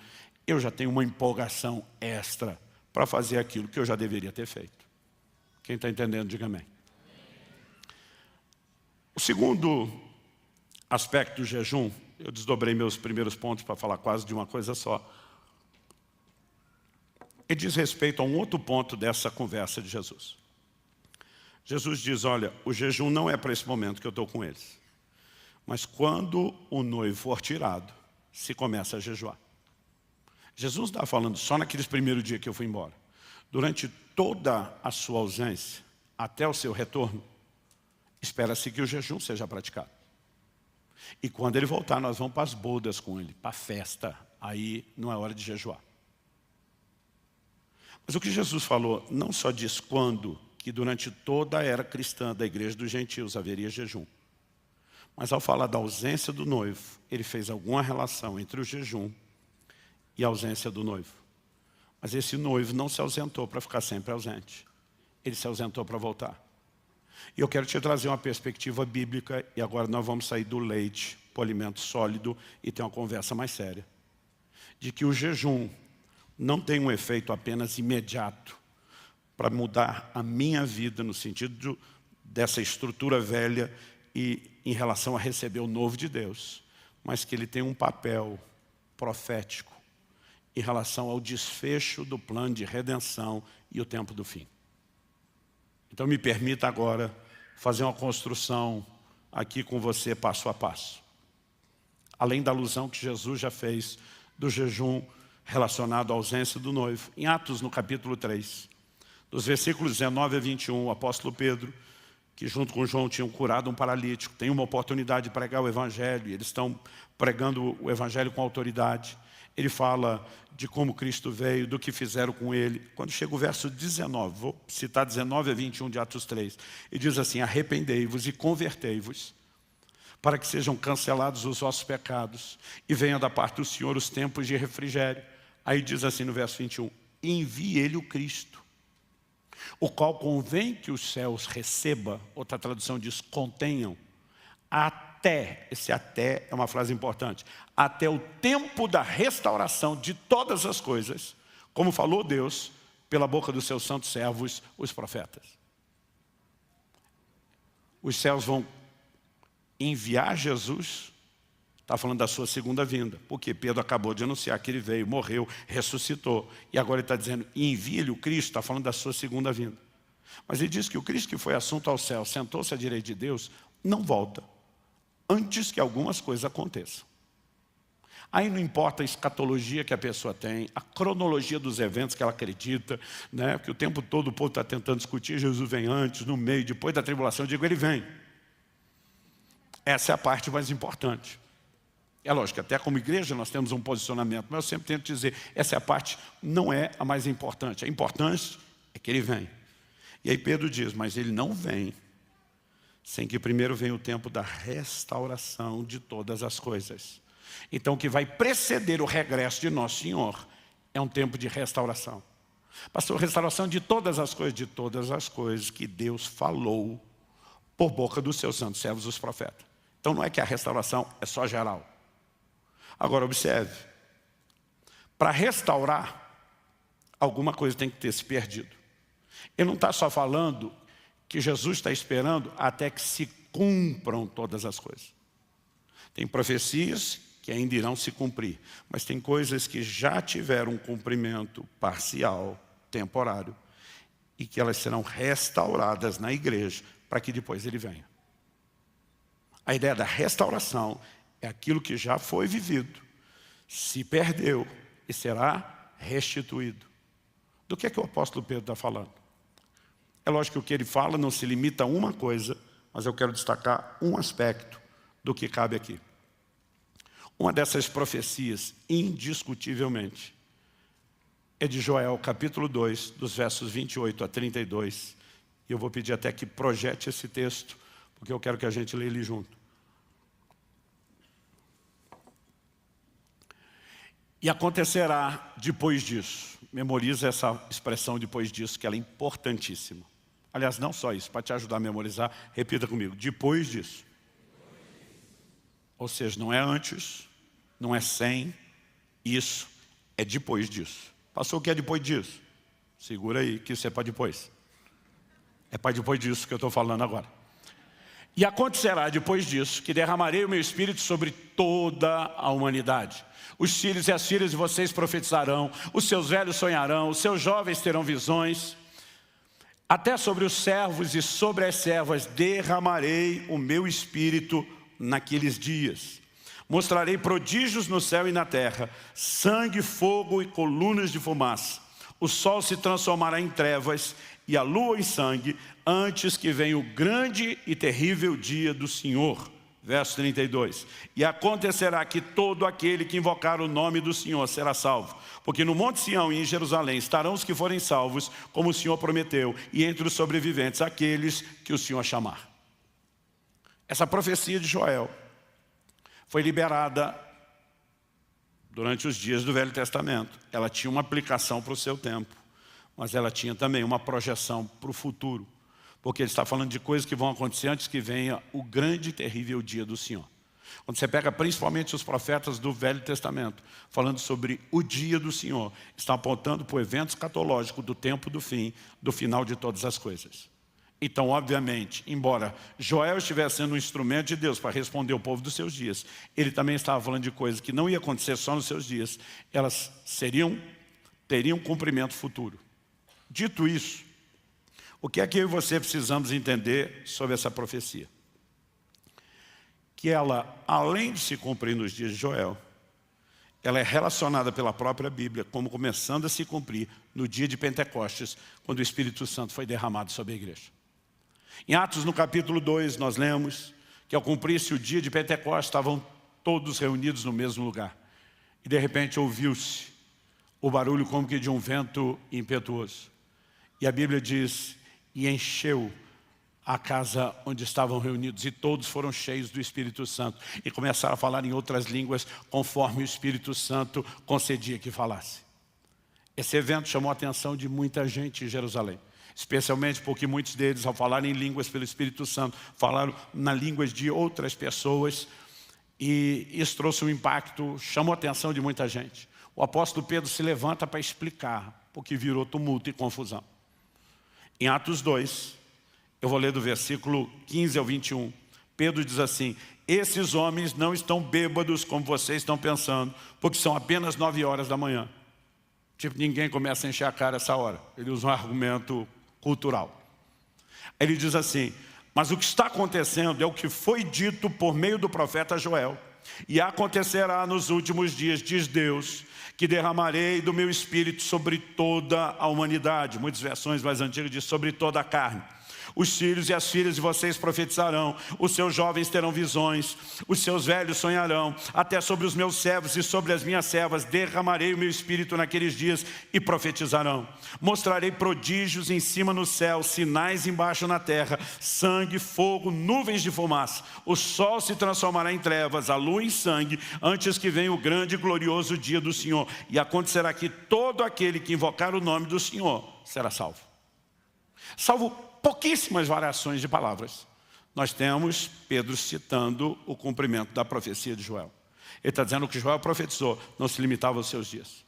eu já tenho uma empolgação extra para fazer aquilo que eu já deveria ter feito. Quem está entendendo, diga amém. O segundo aspecto do jejum, eu desdobrei meus primeiros pontos para falar quase de uma coisa só. Ele diz respeito a um outro ponto dessa conversa de Jesus. Jesus diz, olha, o jejum não é para esse momento que eu estou com eles. Mas quando o noivo for tirado, se começa a jejuar. Jesus não está falando só naqueles primeiros dias que eu fui embora. Durante toda a sua ausência, até o seu retorno, espera-se que o jejum seja praticado. E quando ele voltar, nós vamos para as bodas com ele, para a festa. Aí não é hora de jejuar. Mas o que Jesus falou, não só diz quando, que durante toda a era cristã da igreja dos gentios haveria jejum. Mas ao falar da ausência do noivo, ele fez alguma relação entre o jejum e a ausência do noivo. Mas esse noivo não se ausentou para ficar sempre ausente. Ele se ausentou para voltar. E eu quero te trazer uma perspectiva bíblica, e agora nós vamos sair do leite para o alimento sólido e ter uma conversa mais séria. De que o jejum não tem um efeito apenas imediato para mudar a minha vida no sentido dessa estrutura velha e em relação a receber o novo de Deus, mas que ele tem um papel profético em relação ao desfecho do plano de redenção e o tempo do fim. Então me permita agora fazer uma construção aqui com você passo a passo. Além da alusão que Jesus já fez do jejum relacionado à ausência do noivo. Em Atos, no capítulo 3, dos versículos 19 a 21, o apóstolo Pedro, que junto com João tinham curado um paralítico, tem uma oportunidade de pregar o evangelho, e eles estão pregando o evangelho com autoridade. Ele fala de como Cristo veio, do que fizeram com ele. Quando chega o verso 19, vou citar 19 a 21 de Atos 3, e diz assim: arrependei-vos e convertei-vos, para que sejam cancelados os vossos pecados, e venha da parte do Senhor os tempos de refrigério. Aí diz assim no verso 21, envie ele o Cristo, o qual convém que os céus receba, outra tradução diz contenham, até, esse até é uma frase importante, até o tempo da restauração de todas as coisas, como falou Deus pela boca dos seus santos servos, os profetas. Os céus vão enviar Jesus, está falando da sua segunda vinda, porque Pedro acabou de anunciar que ele veio, morreu, ressuscitou, e agora ele está dizendo, envie-lhe o Cristo, está falando da sua segunda vinda. Mas ele diz que o Cristo que foi assunto ao céu, sentou-se à direita de Deus, não volta, antes que algumas coisas aconteçam. Aí não importa a escatologia que a pessoa tem, a cronologia dos eventos que ela acredita, né? Porque o tempo todo o povo está tentando discutir, Jesus vem antes, no meio, depois da tribulação, eu digo, ele vem. Essa é a parte mais importante. É lógico que até como igreja nós temos um posicionamento, mas eu sempre tento dizer, essa é a parte, não é a mais importante. A importante é que ele vem. E aí Pedro diz, mas ele não vem sem que primeiro venha o tempo da restauração de todas as coisas. Então o que vai preceder o regresso de Nosso Senhor é um tempo de restauração. Pastor, restauração de todas as coisas que Deus falou por boca dos seus santos servos, os profetas. Então não é que a restauração é só geral. Agora observe, para restaurar, alguma coisa tem que ter se perdido. Ele não está só falando que Jesus está esperando até que se cumpram todas as coisas. Tem profecias que ainda irão se cumprir, mas tem coisas que já tiveram um cumprimento parcial, temporário, e que elas serão restauradas na igreja para que depois ele venha. A ideia da restauração é aquilo que já foi vivido, se perdeu e será restituído. Do que é que o apóstolo Pedro está falando? É lógico que o que ele fala não se limita a uma coisa, mas eu quero destacar um aspecto do que cabe aqui. Uma dessas profecias, indiscutivelmente, é de Joel, capítulo 2, dos versos 28 a 32. E eu vou pedir até que projete esse texto, porque eu quero que a gente leia ele junto. E acontecerá depois disso. Memoriza essa expressão depois disso, que ela é importantíssima. Aliás, não só isso, para te ajudar a memorizar, repita comigo, depois disso. Ou seja, não é antes, não é sem, isso é depois disso. Passou o que é depois disso? Segura aí, que isso é para depois. É para depois disso que eu estou falando agora. E acontecerá depois disso que derramarei o meu espírito sobre toda a humanidade. Os filhos e as filhas de vocês profetizarão, os seus velhos sonharão, os seus jovens terão visões. Até sobre os servos e sobre as servas derramarei o meu espírito naqueles dias. Mostrarei prodígios no céu e na terra, sangue, fogo e colunas de fumaça. O sol se transformará em trevas e a lua em sangue, antes que venha o grande e terrível dia do Senhor. Verso 32. E acontecerá que todo aquele que invocar o nome do Senhor será salvo. Porque no Monte Sião e em Jerusalém estarão os que forem salvos, como o Senhor prometeu, e entre os sobreviventes, aqueles que o Senhor chamar. Essa profecia de Joel foi liberada durante os dias do Velho Testamento. Ela tinha uma aplicação para o seu tempo, mas ela tinha também uma projeção para o futuro. Porque ele está falando de coisas que vão acontecer antes que venha o grande e terrível dia do Senhor. Quando você pega principalmente os profetas do Velho Testamento, falando sobre o dia do Senhor, estão apontando para o evento escatológico do tempo do fim, do final de todas as coisas. Então, obviamente, embora Joel estivesse sendo um instrumento de Deus para responder ao povo dos seus dias, ele também estava falando de coisas que não ia acontecer só nos seus dias, elas teriam cumprimento futuro. Dito isso, o que é que eu e você precisamos entender sobre essa profecia? Que ela, além de se cumprir nos dias de Joel, ela é relacionada pela própria Bíblia como começando a se cumprir no dia de Pentecostes, quando o Espírito Santo foi derramado sobre a igreja. Em Atos, no capítulo 2, nós lemos que ao cumprir-se o dia de Pentecostes, estavam todos reunidos no mesmo lugar. E de repente ouviu-se o barulho como que de um vento impetuoso. E a Bíblia diz, e encheu a casa onde estavam reunidos, e todos foram cheios do Espírito Santo, e começaram a falar em outras línguas, conforme o Espírito Santo concedia que falasse. Esse evento chamou a atenção de muita gente em Jerusalém, especialmente porque muitos deles, ao falarem em línguas pelo Espírito Santo, falaram na línguas de outras pessoas, e isso trouxe um impacto, chamou a atenção de muita gente. O apóstolo Pedro se levanta para explicar, porque virou tumulto e confusão. Em Atos 2, eu vou ler do versículo 15 ao 21. Pedro diz assim, esses homens não estão bêbados como vocês estão pensando, porque são apenas 9 horas da manhã. Tipo, ninguém começa a encher a cara essa hora. Ele usa um argumento cultural. Ele diz assim, mas o que está acontecendo é o que foi dito por meio do profeta Joel. E acontecerá nos últimos dias, diz Deus, que derramarei do meu Espírito sobre toda a humanidade. Muitas versões mais antigas dizem sobre toda a carne. Os filhos e as filhas de vocês profetizarão, os seus jovens terão visões, os seus velhos sonharão, até sobre os meus servos e sobre as minhas servas derramarei o meu Espírito naqueles dias e profetizarão. Mostrarei prodígios em cima no céu, sinais embaixo na terra, sangue, fogo, nuvens de fumaça. O sol se transformará em trevas, a lua em sangue, antes que venha o grande e glorioso dia do Senhor. E acontecerá que todo aquele que invocar o nome do Senhor será salvo. Salvo pouquíssimas variações de palavras. Nós temos Pedro citando o cumprimento da profecia de Joel. Ele está dizendo que o que Joel profetizou não se limitava aos seus dias.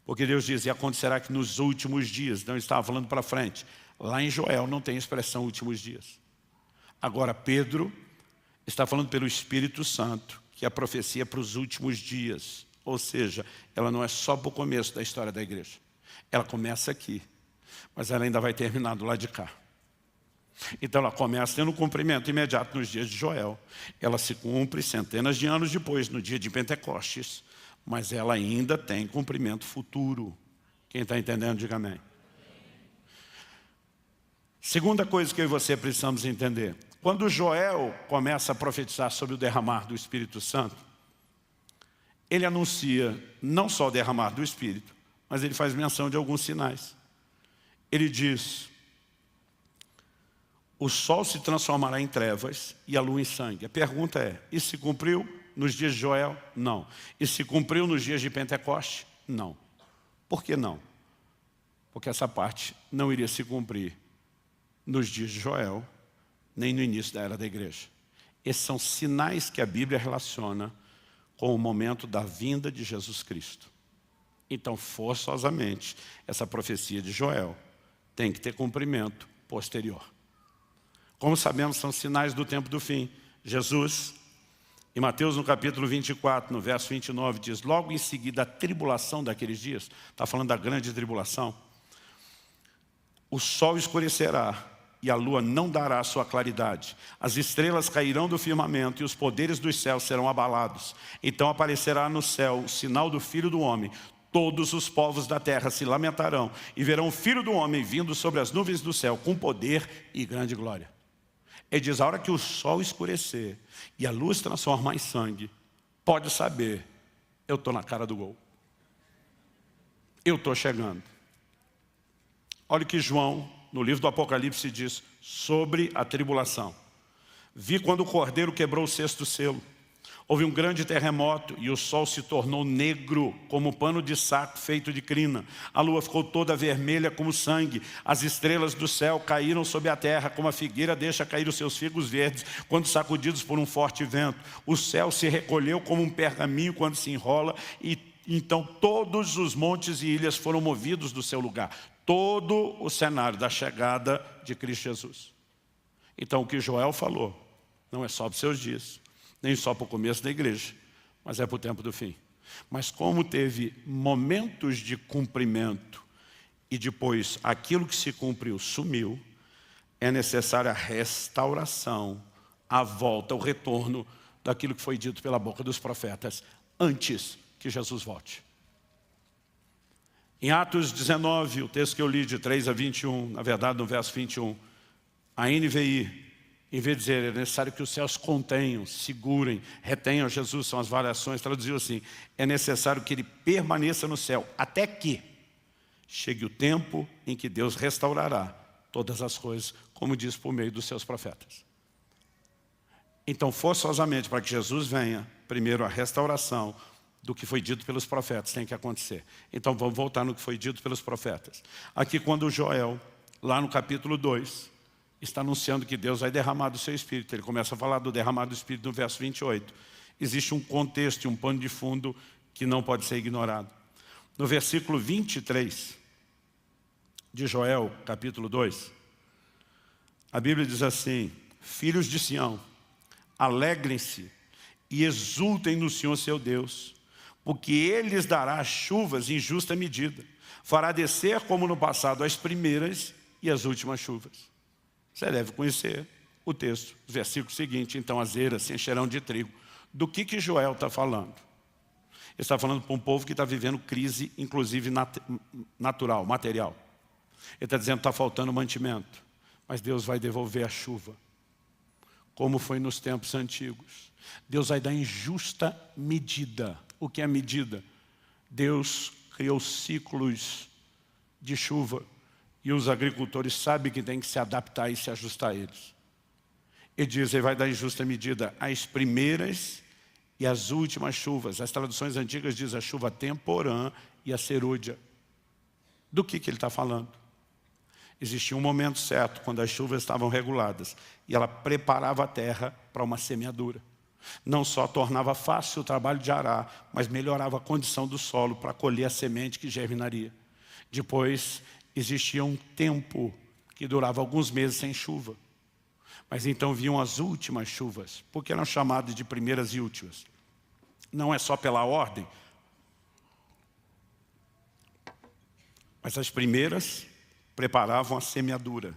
Porque Deus diz, e acontecerá que nos últimos dias, então ele estava falando para frente. Lá em Joel não tem expressão últimos dias. Agora Pedro está falando pelo Espírito Santo, que é a profecia para os últimos dias. Ou seja, ela não é só para o começo da história da igreja. Ela começa aqui. Mas ela ainda vai terminar do lado de cá. Então ela começa tendo um cumprimento imediato nos dias de Joel. Ela se cumpre centenas de anos depois, no dia de Pentecostes. Mas ela ainda tem cumprimento futuro. Quem está entendendo, diga amém. Segunda coisa que eu e você precisamos entender. Quando Joel começa a profetizar sobre o derramar do Espírito Santo, ele anuncia não só o derramar do Espírito, mas ele faz menção de alguns sinais. Ele diz, o sol se transformará em trevas e a lua em sangue. A pergunta é, isso se cumpriu nos dias de Joel? Não. Isso se cumpriu nos dias de Pentecoste? Não. Por que não? Porque essa parte não iria se cumprir nos dias de Joel, nem no início da era da igreja. Esses são sinais que a Bíblia relaciona com o momento da vinda de Jesus Cristo. Então, forçosamente, essa profecia de Joel tem que ter cumprimento posterior. Como sabemos, são sinais do tempo do fim. Jesus, em Mateus no capítulo 24, no verso 29, diz, logo em seguida a tribulação daqueles dias, está falando da grande tribulação, o sol escurecerá e a lua não dará a sua claridade. As estrelas cairão do firmamento e os poderes dos céus serão abalados. Então aparecerá no céu o sinal do Filho do Homem. Todos os povos da terra se lamentarão e verão o Filho do Homem vindo sobre as nuvens do céu com poder e grande glória. Ele diz, a hora que o sol escurecer e a luz transformar em sangue, pode saber, eu estou na cara do gol. Eu estou chegando. Olha o que João, no livro do Apocalipse, diz sobre a tribulação. Vi quando o cordeiro quebrou o sexto selo. Houve um grande terremoto e o sol se tornou negro como pano de saco feito de crina. A lua ficou toda vermelha como sangue. As estrelas do céu caíram sobre a terra como a figueira deixa cair os seus figos verdes quando sacudidos por um forte vento. O céu se recolheu como um pergaminho quando se enrola e então todos os montes e ilhas foram movidos do seu lugar. todo o cenário da chegada de Cristo Jesus. Então o que Joel falou não é só para os seus dias, nem só para o começo da igreja, mas é para o tempo do fim. Mas como teve momentos de cumprimento e depois aquilo que se cumpriu sumiu, é necessária a restauração, a volta, o retorno daquilo que foi dito pela boca dos profetas antes que Jesus volte. Em Atos 19, o texto que eu li de 3 a 21, na verdade no verso 21, a NVI, em vez de dizer é necessário que os céus contenham, segurem, retenham Jesus, são as variações, traduziu assim, é necessário que ele permaneça no céu, até que chegue o tempo em que Deus restaurará todas as coisas, como diz por meio dos seus profetas. Então, forçosamente, para que Jesus venha, primeiro a restauração do que foi dito pelos profetas tem que acontecer. Então, vamos voltar no que foi dito pelos profetas. Aqui, quando Joel, lá no capítulo 2, está anunciando que Deus vai derramar do seu Espírito. Ele começa a falar do derramar do Espírito no verso 28. Existe um contexto e um pano de fundo que não pode ser ignorado. No versículo 23 de Joel, capítulo 2, a Bíblia diz assim, filhos de Sião, alegrem-se e exultem no Senhor seu Deus, porque Ele lhes dará chuvas em justa medida, fará descer como no passado as primeiras e as últimas chuvas. Você deve conhecer o texto, o versículo seguinte, então as eiras se encherão de trigo. Do que Joel está falando? Ele está falando para um povo que está vivendo crise, inclusive natural, material. Ele está dizendo que está faltando mantimento, mas Deus vai devolver a chuva, como foi nos tempos antigos. Deus vai dar em justa medida. O que é medida? Deus criou ciclos de chuva e os agricultores sabem que tem que se adaptar e se ajustar a eles. Ele diz, ele vai dar em justa medida as primeiras e as últimas chuvas. As traduções antigas dizem a chuva temporã e a serúdia. Do que ele está falando? Existia um momento certo, quando as chuvas estavam reguladas, e ela preparava a terra para uma semeadura. Não só tornava fácil o trabalho de arar, mas melhorava a condição do solo para colher a semente que germinaria. Depois, existia um tempo que durava alguns meses sem chuva. Mas então vinham as últimas chuvas, porque eram chamadas de primeiras e últimas. Não é só pela ordem, mas as primeiras preparavam a semeadura.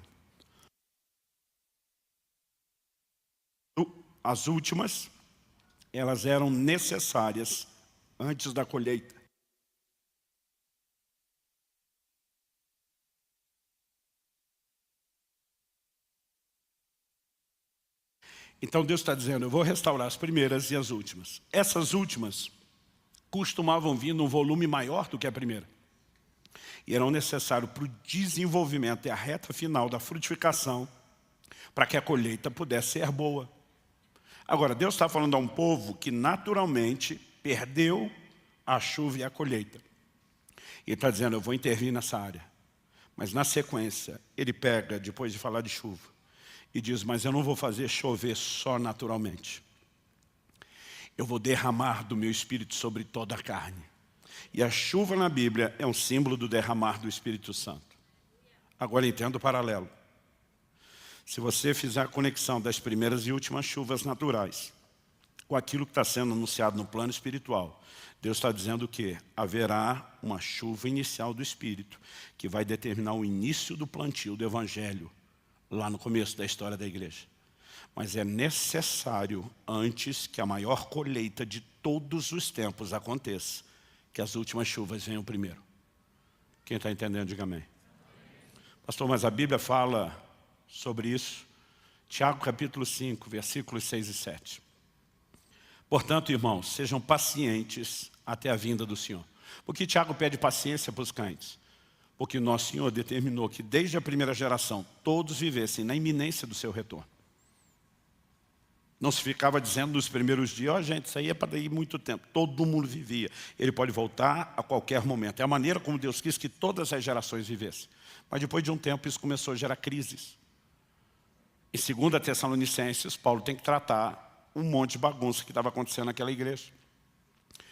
As últimas, elas eram necessárias antes da colheita. Então Deus está dizendo, eu vou restaurar as primeiras e as últimas. Essas últimas costumavam vir num volume maior do que a primeira. E eram necessários para o desenvolvimento e a reta final da frutificação, para que a colheita pudesse ser boa. Agora, Deus está falando a um povo que naturalmente perdeu a chuva e a colheita. E está dizendo, eu vou intervir nessa área. Mas na sequência, ele pega, depois de falar de chuva, e diz, mas eu não vou fazer chover só naturalmente. Eu vou derramar do meu Espírito sobre toda a carne. E a chuva na Bíblia é um símbolo do derramar do Espírito Santo. Agora entenda o paralelo. Se você fizer a conexão das primeiras e últimas chuvas naturais com aquilo que está sendo anunciado no plano espiritual, Deus está dizendo que haverá uma chuva inicial do Espírito que vai determinar o início do plantio do Evangelho lá no começo da história da igreja. Mas é necessário, antes que a maior colheita de todos os tempos aconteça, que as últimas chuvas venham primeiro. Quem está entendendo, diga amém. Pastor, mas a Bíblia fala sobre isso. Tiago capítulo 5, versículos 6 e 7. Portanto, irmãos, sejam pacientes até a vinda do Senhor. Por que Tiago pede paciência para os crentes? Porque nosso Senhor determinou que desde a primeira geração todos vivessem na iminência do seu retorno. Não se ficava dizendo nos primeiros dias, ó gente, isso aí é para daí muito tempo. Todo mundo vivia. Ele pode voltar a qualquer momento. É a maneira como Deus quis que todas as gerações vivessem. Mas depois de um tempo isso começou a gerar crises. Em 2 Tessalonicenses, Paulo tem que tratar um monte de bagunça que estava acontecendo naquela igreja.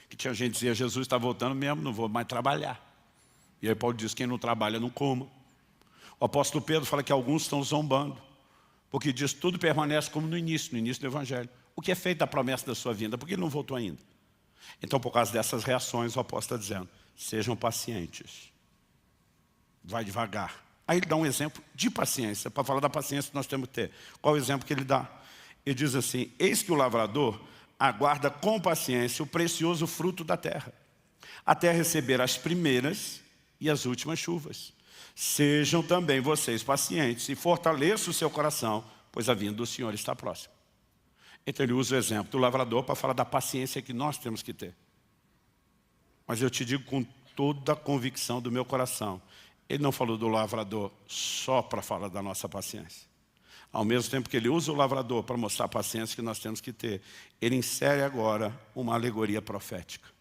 Que tinha gente que dizia, Jesus está voltando mesmo, não vou mais trabalhar. E aí Paulo diz, quem não trabalha não coma. O apóstolo Pedro fala que alguns estão zombando, porque diz, tudo permanece como no início do Evangelho. O que é feito da promessa da sua vinda? Porque ele não voltou ainda. Então, por causa dessas reações, o apóstolo está dizendo, sejam pacientes. Vai devagar. Aí ele dá um exemplo de paciência, para falar da paciência que nós temos que ter. Qual é o exemplo que ele dá? Ele diz assim, eis que o lavrador aguarda com paciência o precioso fruto da terra, até receber as primeiras e as últimas chuvas. Sejam também vocês pacientes e fortaleçam o seu coração, pois a vinda do Senhor está próxima. Então ele usa o exemplo do lavrador para falar da paciência que nós temos que ter. Mas eu te digo com toda a convicção do meu coração, ele não falou do lavrador só para falar da nossa paciência. Ao mesmo tempo que ele usa o lavrador para mostrar a paciência que nós temos que ter, ele insere agora uma alegoria profética.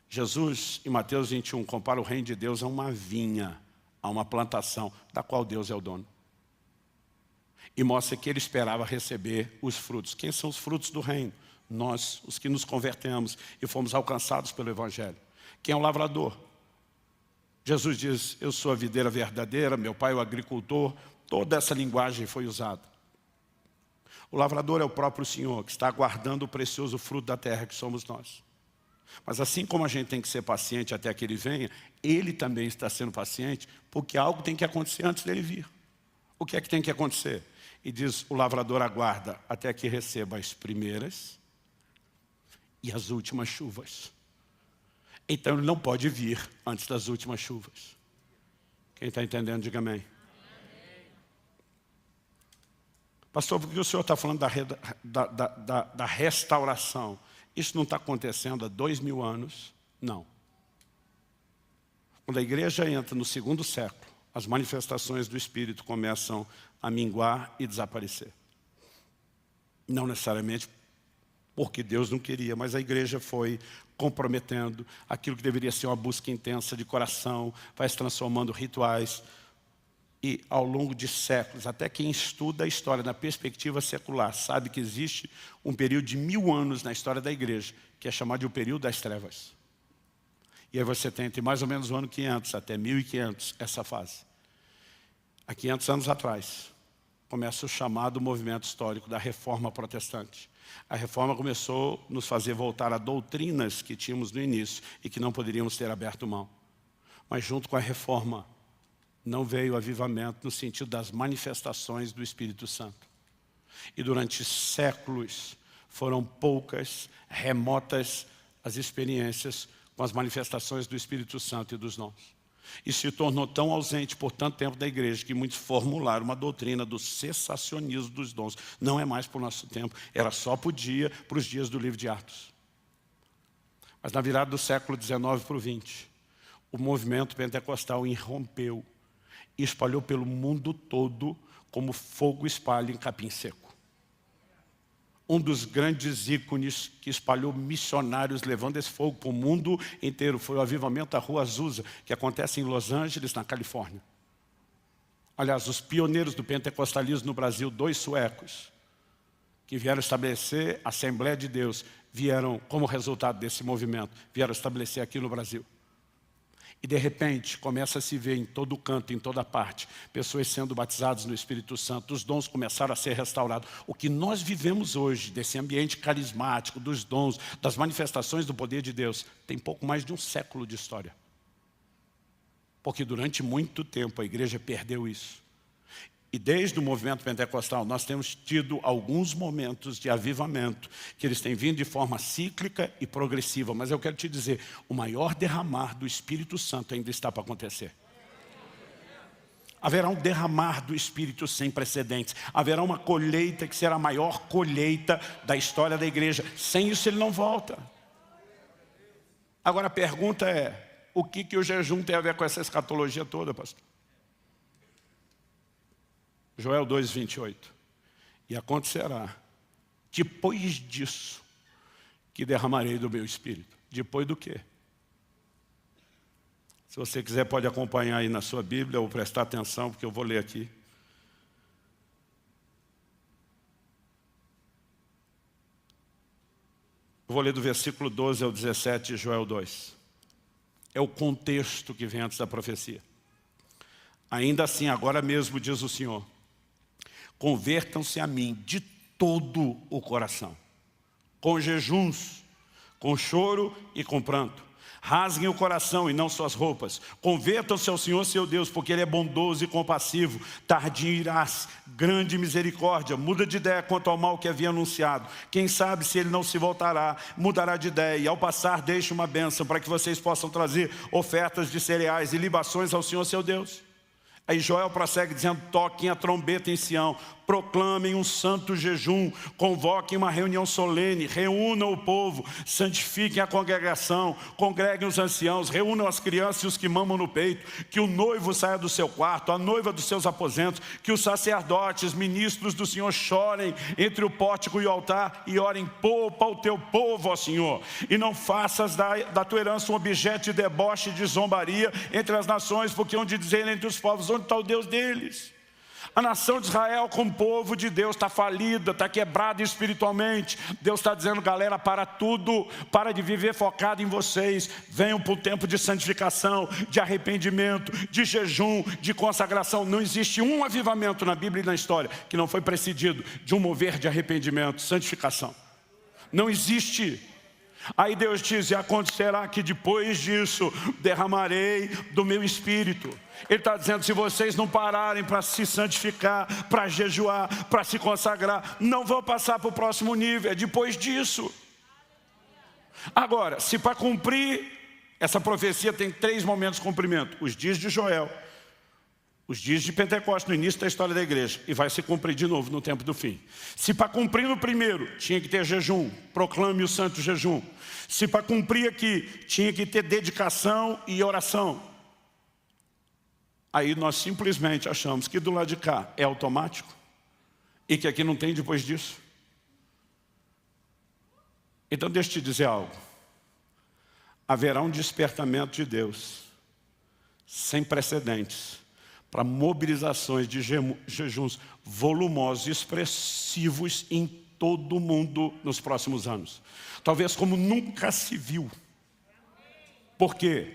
Jesus, em Mateus 21, compara o reino de Deus a uma vinha, a uma plantação, da qual Deus é o dono. E mostra que ele esperava receber os frutos. Quem são os frutos do reino? Nós, os que nos convertemos e fomos alcançados pelo Evangelho. Quem é o lavrador? Jesus diz, eu sou a videira verdadeira, meu pai é o agricultor. Toda essa linguagem foi usada. O lavrador é o próprio Senhor, que está aguardando o precioso fruto da terra que somos nós. Mas assim como a gente tem que ser paciente até que ele venha, ele também está sendo paciente, porque algo tem que acontecer antes dele vir. O que é que tem que acontecer? E diz, o lavrador aguarda até que receba as primeiras e as últimas chuvas. Então ele não pode vir antes das últimas chuvas. Quem está entendendo, diga amém. Pastor, por que o senhor está falando da restauração? Isso não está acontecendo há 2000 anos? Não. Quando a igreja entra no segundo século, as manifestações do Espírito começam a minguar e desaparecer. Não necessariamente porque Deus não queria, mas a igreja foi comprometendo aquilo que deveria ser uma busca intensa de coração, vai se transformando em rituais. E ao longo de séculos, até quem estuda a história na perspectiva secular, sabe que existe um período de 1000 anos na história da igreja, que é chamado de o período das trevas. E aí você tem entre mais ou menos o ano 500 até 1500 essa fase. Há 500 anos atrás, começa o chamado movimento histórico da Reforma Protestante. A Reforma começou a nos fazer voltar a doutrinas que tínhamos no início e que não poderíamos ter aberto mão. Mas junto com a Reforma, não veio avivamento no sentido das manifestações do Espírito Santo. E durante séculos foram poucas, remotas as experiências com as manifestações do Espírito Santo e dos dons. E se tornou tão ausente por tanto tempo da igreja que muitos formularam uma doutrina do cessacionismo dos dons. Não é mais para o nosso tempo, era só para os dias do livro de Atos. Mas na virada do século XIX para o XX, o movimento pentecostal irrompeu e espalhou pelo mundo todo como fogo espalha em capim seco. Um dos grandes ícones que espalhou missionários levando esse fogo para o mundo inteiro foi o avivamento da Rua Azusa, que acontece em Los Angeles, na Califórnia. Aliás, os pioneiros do pentecostalismo no Brasil, 2 suecos, que vieram estabelecer a Assembleia de Deus, vieram, como resultado desse movimento, vieram estabelecer aqui no Brasil. E de repente começa a se ver em todo canto, em toda parte, pessoas sendo batizadas no Espírito Santo, os dons começaram a ser restaurados. O que nós vivemos hoje, desse ambiente carismático, dos dons, das manifestações do poder de Deus, tem pouco mais de um século de história. Porque durante muito tempo a igreja perdeu isso. E desde o movimento pentecostal nós temos tido alguns momentos de avivamento, que eles têm vindo de forma cíclica e progressiva. Mas eu quero te dizer, o maior derramar do Espírito Santo ainda está para acontecer. Haverá um derramar do Espírito sem precedentes. Haverá uma colheita que será a maior colheita da história da igreja. Sem isso ele não volta. Agora a pergunta é, o que o jejum tem a ver com essa escatologia toda, pastor? Joel 2:28. E acontecerá, depois disso, que derramarei do meu Espírito. Depois do quê? Se você quiser pode acompanhar aí na sua Bíblia ou prestar atenção, porque eu vou ler aqui. Eu vou ler do versículo 12 ao 17 de Joel 2. É o contexto que vem antes da profecia. Ainda assim, agora mesmo, diz o Senhor, convertam-se a mim de todo o coração, com jejuns, com choro e com pranto. Rasguem o coração e não suas roupas. Convertam-se ao Senhor seu Deus, porque Ele é bondoso e compassivo, tardio em irar-se, grande misericórdia. Muda de ideia quanto ao mal que havia anunciado. Quem sabe se Ele não se voltará, mudará de ideia. E ao passar deixe uma bênção para que vocês possam trazer ofertas de cereais e libações ao Senhor seu Deus. Aí Joel prossegue dizendo, toquem a trombeta em Sião, proclamem um santo jejum, convoquem uma reunião solene, reúnam o povo, santifiquem a congregação, congreguem os anciãos, reúnam as crianças e os que mamam no peito, que o noivo saia do seu quarto, a noiva dos seus aposentos, que os sacerdotes, ministros do Senhor chorem entre o pórtico e o altar e orem, poupa o teu povo, ó Senhor, e não faças da tua herança um objeto de deboche e de zombaria entre as nações, porque onde dizer entre os povos, onde está o Deus deles? A nação de Israel como povo de Deus está falida, está quebrada espiritualmente. Deus está dizendo, galera, para tudo, para de viver focado em vocês. Venham para o tempo de santificação, de arrependimento, de jejum, de consagração. Não existe um avivamento na Bíblia e na história que não foi precedido de um mover de arrependimento, santificação. Não existe. Aí Deus diz, e acontecerá que depois disso derramarei do meu Espírito. Ele está dizendo, se vocês não pararem para se santificar, para jejuar, para se consagrar, não vão passar para o próximo nível, é depois disso. Agora, se para cumprir, essa profecia tem 3 momentos de cumprimento. Os dias de Joel, os dias de Pentecostes, no início da história da igreja, e vai se cumprir de novo no tempo do fim. Se para cumprir no primeiro, tinha que ter jejum, proclame o santo jejum. Se para cumprir aqui, tinha que ter dedicação e oração. Aí nós simplesmente achamos que do lado de cá é automático, e que aqui não tem depois disso. Então deixa eu te dizer algo. Haverá um despertamento de Deus, sem precedentes, para mobilizações de jejuns volumosos, expressivos em todo o mundo nos próximos anos. Talvez como nunca se viu. Por quê?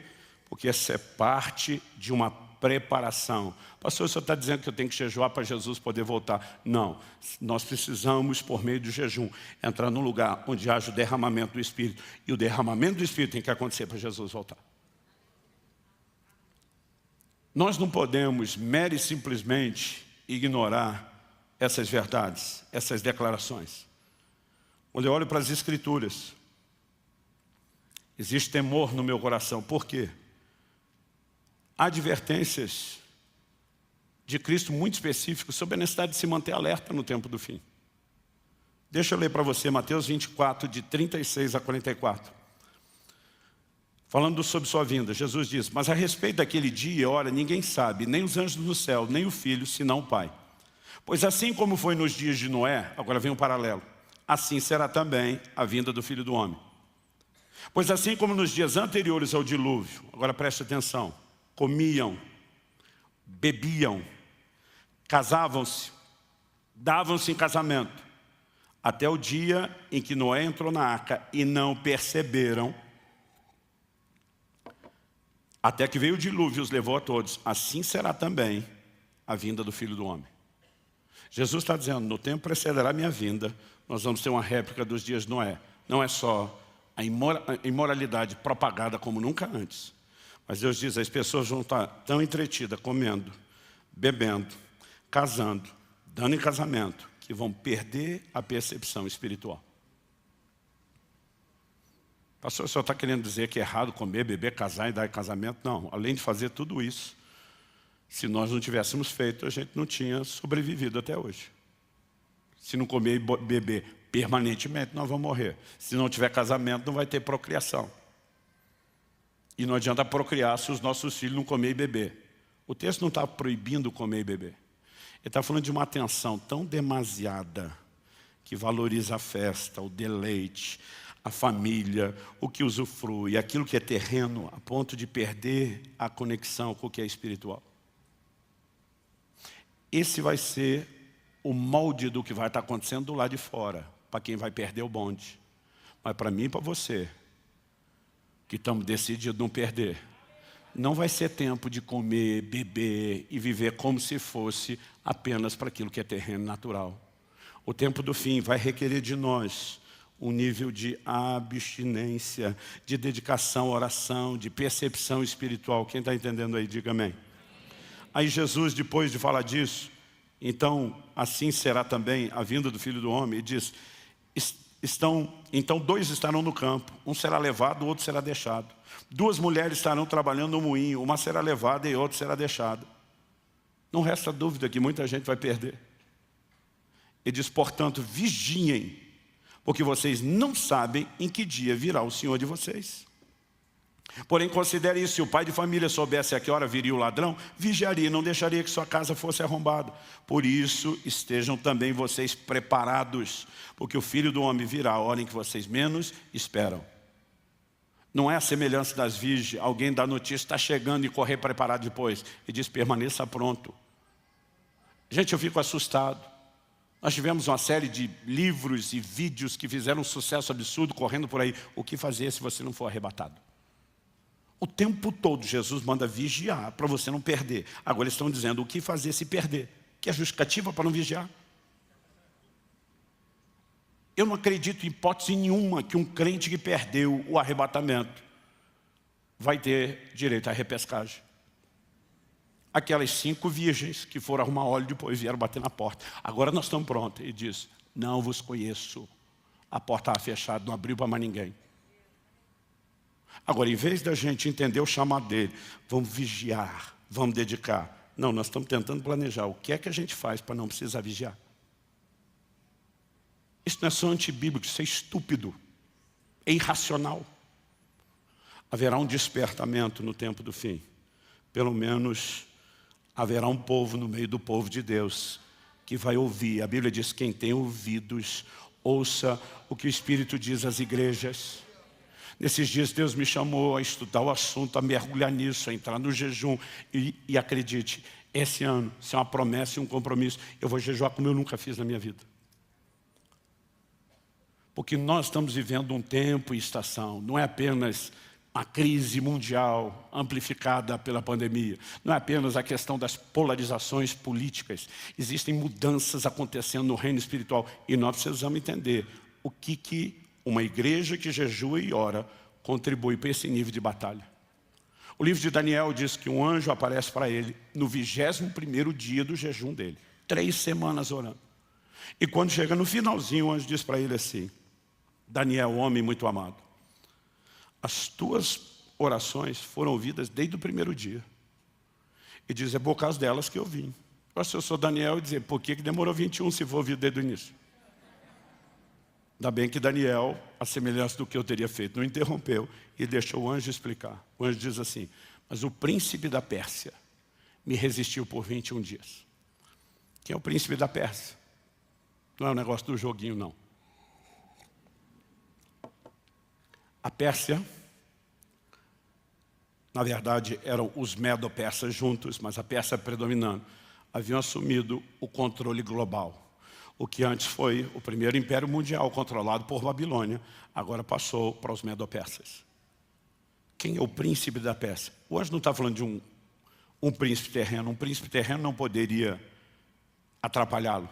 Porque essa é parte de uma preparação. Pastor, o senhor está dizendo que eu tenho que jejuar para Jesus poder voltar. Não, nós precisamos, por meio do jejum, entrar num lugar onde haja o derramamento do Espírito. E o derramamento do Espírito tem que acontecer para Jesus voltar. Nós não podemos mera e simplesmente ignorar essas verdades, essas declarações. Quando eu olho para as Escrituras, existe temor no meu coração. Por quê? Há advertências de Cristo muito específicas sobre a necessidade de se manter alerta no tempo do fim. Deixa eu ler para você Mateus 24, de 36 a 44. Falando sobre sua vinda, Jesus diz, mas a respeito daquele dia e hora, ninguém sabe, nem os anjos do céu, nem o Filho, senão o Pai. Pois assim como foi nos dias de Noé, agora vem um paralelo, assim será também a vinda do Filho do Homem. Pois assim como nos dias anteriores ao dilúvio, agora preste atenção, comiam, bebiam, casavam-se, davam-se em casamento, até o dia em que Noé entrou na arca e não perceberam, até que veio o dilúvio e os levou a todos. Assim será também a vinda do Filho do Homem. Jesus está dizendo, no tempo precederá a minha vinda, nós vamos ter uma réplica dos dias de Noé. Não é só a imoralidade propagada como nunca antes. Mas Deus diz, as pessoas vão estar tão entretidas, comendo, bebendo, casando, dando em casamento, que vão perder a percepção espiritual. Pastor, o senhor está querendo dizer que é errado comer, beber, casar e dar em casamento? Não, além de fazer tudo isso, se nós não tivéssemos feito, a gente não tinha sobrevivido até hoje. Se não comer e beber permanentemente, nós vamos morrer. Se não tiver casamento, não vai ter procriação. E não adianta procriar se os nossos filhos não comer e beber. O texto não está proibindo comer e beber. Ele está falando de uma atenção tão demasiada que valoriza a festa, o deleite, a família, o que usufrui, aquilo que é terreno, a ponto de perder a conexão com o que é espiritual. Esse vai ser o molde do que vai estar acontecendo do lado de fora, para quem vai perder o bonde. Mas para mim e para você, que estamos decididos a não perder, não vai ser tempo de comer, beber e viver como se fosse apenas para aquilo que é terreno natural. O tempo do fim vai requerer de nós um nível de abstinência, de dedicação, oração, de percepção espiritual. Quem está entendendo aí, diga amém. Aí Jesus, depois de falar disso, então assim será também a vinda do Filho do Homem, e diz, então 2 estarão no campo, um será levado, o outro será deixado. 2 mulheres estarão trabalhando no moinho, uma será levada e outra será deixada. Não resta dúvida que muita gente vai perder. Ele diz, portanto, vigiem, porque vocês não sabem em que dia virá o Senhor de vocês. Porém, considere isso, se o pai de família soubesse a que hora viria o ladrão, vigiaria e não deixaria que sua casa fosse arrombada. Por isso, estejam também vocês preparados, porque o Filho do Homem virá a hora em que vocês menos esperam. Não é a semelhança das virgens, alguém dá notícia, está chegando e correr preparado depois. E diz, permaneça pronto. Gente, eu fico assustado. Nós tivemos uma série de livros e vídeos que fizeram um sucesso absurdo correndo por aí. O que fazer se você não for arrebatado? O tempo todo Jesus manda vigiar para você não perder. Agora eles estão dizendo o que fazer se perder. Que é justificativa para não vigiar? Eu não acredito em hipótese nenhuma que um crente que perdeu o arrebatamento vai ter direito à repescagem. Aquelas 5 virgens que foram arrumar óleo depois vieram bater na porta. Agora nós estamos prontos. E diz, não vos conheço. A porta estava fechada, não abriu para mais ninguém. Agora, em vez da gente entender o chamado dele, vamos vigiar, vamos dedicar. Não, nós estamos tentando planejar o que é que a gente faz para não precisar vigiar. Isso não é só antibíblico, isso é estúpido, é irracional. Haverá um despertamento no tempo do fim. Pelo menos haverá um povo no meio do povo de Deus que vai ouvir. A Bíblia diz, quem tem ouvidos, ouça o que o Espírito diz às igrejas. Nesses dias Deus me chamou a estudar o assunto, a mergulhar nisso, a entrar no jejum. E acredite, esse ano, isso é uma promessa e um compromisso. Eu vou jejuar como eu nunca fiz na minha vida. Porque nós estamos vivendo um tempo e estação. Não é apenas a crise mundial amplificada pela pandemia. Não é apenas a questão das polarizações políticas. Existem mudanças acontecendo no reino espiritual. E nós precisamos entender o que uma igreja que jejua e ora contribui para esse nível de batalha. O livro de Daniel diz que um anjo aparece para ele no 21º dia do jejum dele. 3 semanas orando. E quando chega no finalzinho, o anjo diz para ele assim, Daniel, homem muito amado, as tuas orações foram ouvidas desde o primeiro dia. E diz, é por causa delas que eu vim. Se eu sou Daniel, e dizer, por que demorou 21 se for ouvido desde o início? Ainda bem que Daniel, a semelhança do que eu teria feito, não interrompeu e deixou o anjo explicar. O anjo diz assim, mas o príncipe da Pérsia me resistiu por 21 dias. Quem é o príncipe da Pérsia? Não é um negócio do joguinho, não. A Pérsia, na verdade, eram os medo-persas juntos, mas a Pérsia predominando, haviam assumido o controle global. O que antes foi o primeiro império mundial controlado por Babilônia, agora passou para os medo-persas. Quem é o príncipe da Pérsia? O anjo não está falando de um príncipe terreno. Um príncipe terreno não poderia atrapalhá-lo.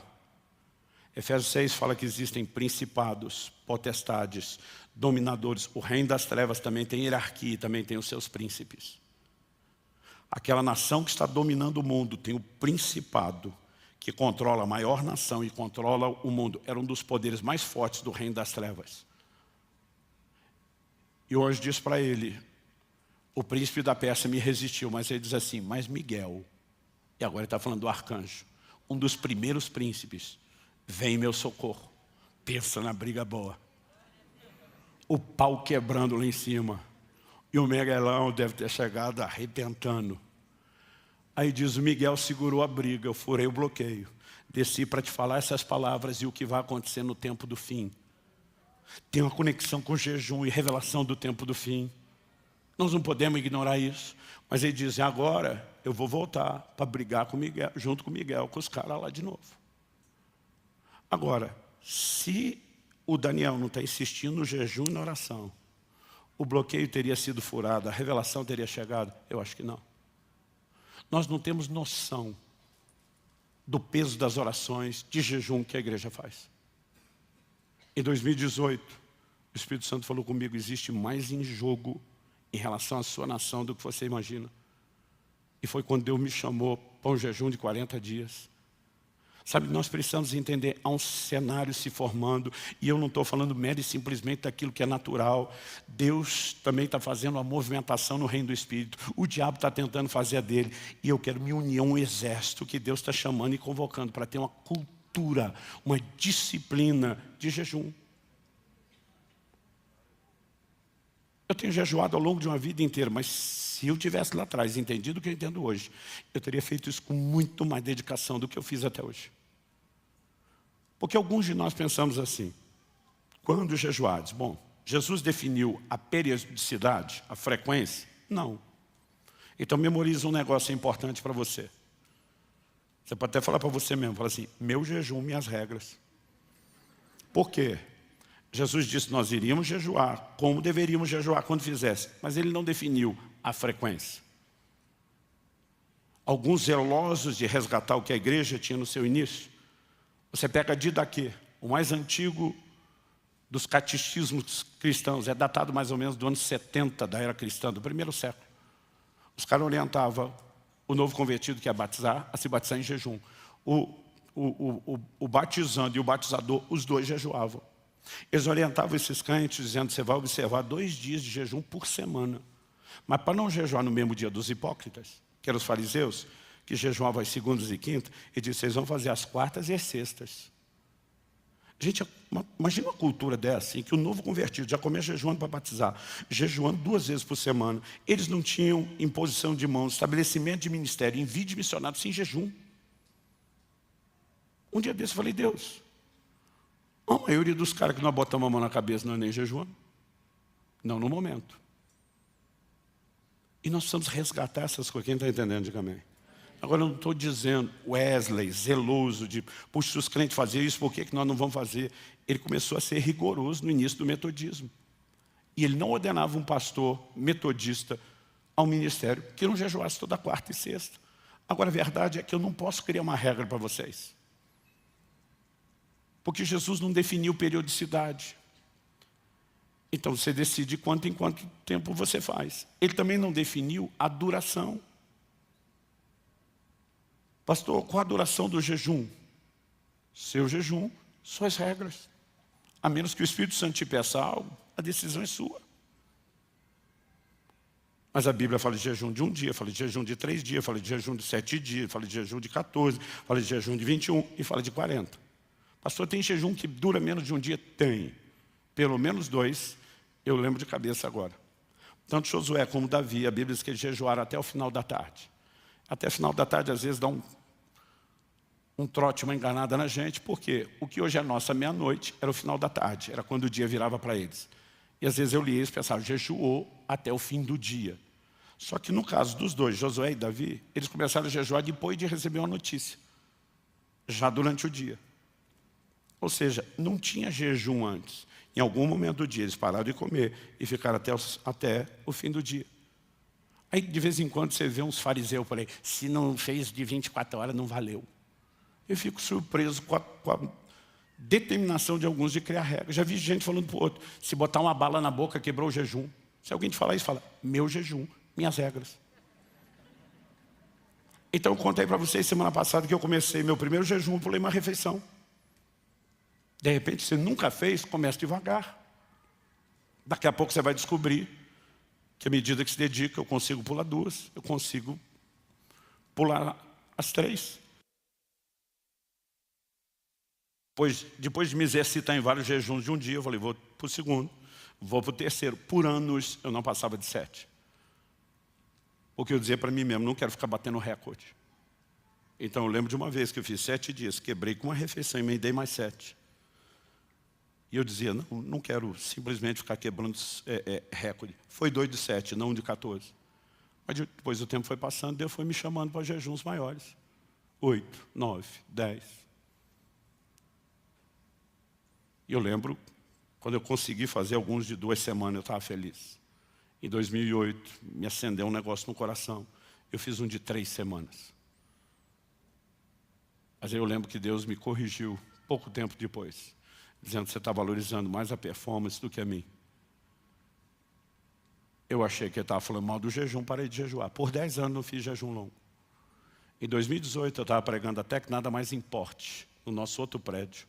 Efésios 6 fala que existem principados, potestades, dominadores. O reino das trevas também tem hierarquia, também tem os seus príncipes. Aquela nação que está dominando o mundo tem o principado, que controla a maior nação e controla o mundo. Era um dos poderes mais fortes do reino das trevas. E hoje diz para ele, o príncipe da Pérsia me resistiu, mas ele diz assim, mas Miguel, e agora ele está falando do arcanjo, um dos primeiros príncipes, vem em meu socorro. Pensa na briga boa. O pau quebrando lá em cima. E o Miguelão deve ter chegado arrebentando. Aí diz, o Miguel segurou a briga, eu furei o bloqueio. Desci para te falar essas palavras e o que vai acontecer no tempo do fim. Tem uma conexão com o jejum e revelação do tempo do fim. Nós não podemos ignorar isso. Mas ele diz, agora eu vou voltar para brigar com Miguel, junto com Miguel, com os caras lá de novo. Agora, se o Daniel não está insistindo no jejum e na oração, o bloqueio teria sido furado, a revelação teria chegado? Eu acho que não. Nós não temos noção do peso das orações de jejum que a igreja faz. Em 2018, o Espírito Santo falou comigo, existe mais em jogo em relação à sua nação do que você imagina. E foi quando Deus me chamou para um jejum de 40 dias. Sabe, nós precisamos entender, há um cenário se formando, e eu não estou falando mero e simplesmente daquilo que é natural. Deus também está fazendo uma movimentação no reino do Espírito. O diabo está tentando fazer a dele, e eu quero me unir a um exército que Deus está chamando e convocando para ter uma cultura, uma disciplina de jejum. Eu tenho jejuado ao longo de uma vida inteira, mas se eu tivesse lá atrás entendido o que eu entendo hoje, eu teria feito isso com muito mais dedicação do que eu fiz até hoje. Porque alguns de nós pensamos assim, quando jejuados? Bom, Jesus definiu a periodicidade, a frequência? Não. Então memoriza um negócio importante para você. Você pode até falar para você mesmo, fala assim, meu jejum, minhas regras. Por quê? Jesus disse que nós iríamos jejuar, como deveríamos jejuar quando fizesse, mas ele não definiu a frequência. Alguns zelosos de resgatar o que a igreja tinha no seu início, você pega Didaquê, o mais antigo dos catecismos cristãos, é datado mais ou menos do ano 70 da era cristã, do primeiro século. Os caras orientavam o novo convertido que ia batizar, a se batizar em jejum. O batizando e o batizador, os dois jejuavam. Eles orientavam esses crentes dizendo, você vai observar 2 dias de jejum por semana. Mas para não jejuar no mesmo dia dos hipócritas, que eram os fariseus, que jejuavam às segundas e quintas, ele disse, vocês vão fazer as quartas e as sextas. Gente, imagina uma cultura dessa, em que o novo convertido já começa jejuando para batizar, jejuando 2 vezes por semana. Eles não tinham imposição de mãos, estabelecimento de ministério, envio de missionários sem jejum. Um dia desse eu falei, Deus, a maioria dos caras que nós botamos a mão na cabeça não é nem jejuando. Não no momento. E nós precisamos resgatar essas coisas. Quem está entendendo, diga amém. Agora eu não estou dizendo Wesley, zeloso, de puxa, se os crentes faziam isso, por que nós não vamos fazer? Ele começou a ser rigoroso no início do metodismo. E ele não ordenava um pastor metodista ao ministério que não jejuasse toda quarta e sexta. Agora a verdade é que eu não posso criar uma regra para vocês. Porque Jesus não definiu periodicidade. Então você decide quanto em quanto tempo você faz. Ele também não definiu a duração. Pastor, qual a duração do jejum? Seu jejum, suas regras. A menos que o Espírito Santo te peça algo, a decisão é sua. Mas a Bíblia fala de jejum de 1 dia, fala de jejum de 3 dias, fala de jejum de 7 dias, fala de jejum de 14, fala de jejum de 21 e fala de 40. Pastor, tem jejum que dura menos de 1 dia? Tem. Pelo menos 2, eu lembro de cabeça agora. Tanto Josué como Davi, a Bíblia diz que eles jejuaram até o final da tarde. Até o final da tarde, às vezes, dá um trote, uma enganada na gente, porque o que hoje é nossa meia-noite era o final da tarde, era quando o dia virava para eles. E às vezes eu lia e pensava, jejuou até o fim do dia. Só que no caso dos dois, Josué e Davi, eles começaram a jejuar depois de receber uma notícia, já durante o dia. Ou seja, não tinha jejum antes. Em algum momento do dia eles pararam de comer e ficaram até o fim do dia. Aí de vez em quando você vê uns fariseus por aí, se não fez de 24 horas não valeu. Eu fico surpreso com a determinação de alguns de criar regras. Já vi gente falando para o outro, se botar uma bala na boca quebrou o jejum. Se alguém te falar isso, fala, meu jejum, minhas regras. Então eu contei para vocês semana passada que eu comecei meu primeiro jejum, pulei uma refeição. De repente, você nunca fez, começa devagar. Daqui a pouco você vai descobrir que à medida que se dedica, eu consigo pular 2, eu consigo pular as 3. Depois de me exercitar em vários jejuns de 1 dia, eu falei, vou para o segundo, vou para o terceiro. Por anos, eu não passava de 7. Porque eu dizia para mim mesmo, não quero ficar batendo recorde. Então eu lembro de uma vez que eu fiz 7 dias, quebrei com uma refeição e emendei mais 7. E eu dizia, não quero simplesmente ficar quebrando recorde. Foi 2 de 7, não 1 de 14. Mas depois o tempo foi passando, Deus foi me chamando para jejuns maiores. 8, 9, 10. E eu lembro, quando eu consegui fazer alguns de 2 semanas, eu estava feliz. Em 2008, me acendeu um negócio no coração. Eu fiz um de 3 semanas. Mas eu lembro que Deus me corrigiu pouco tempo depois, dizendo que você está valorizando mais a performance do que a mim. Eu achei que ele estava falando mal do jejum, parei de jejuar. Por 10 anos não fiz jejum longo. Em 2018 eu estava pregando até que nada mais importe, no nosso outro prédio.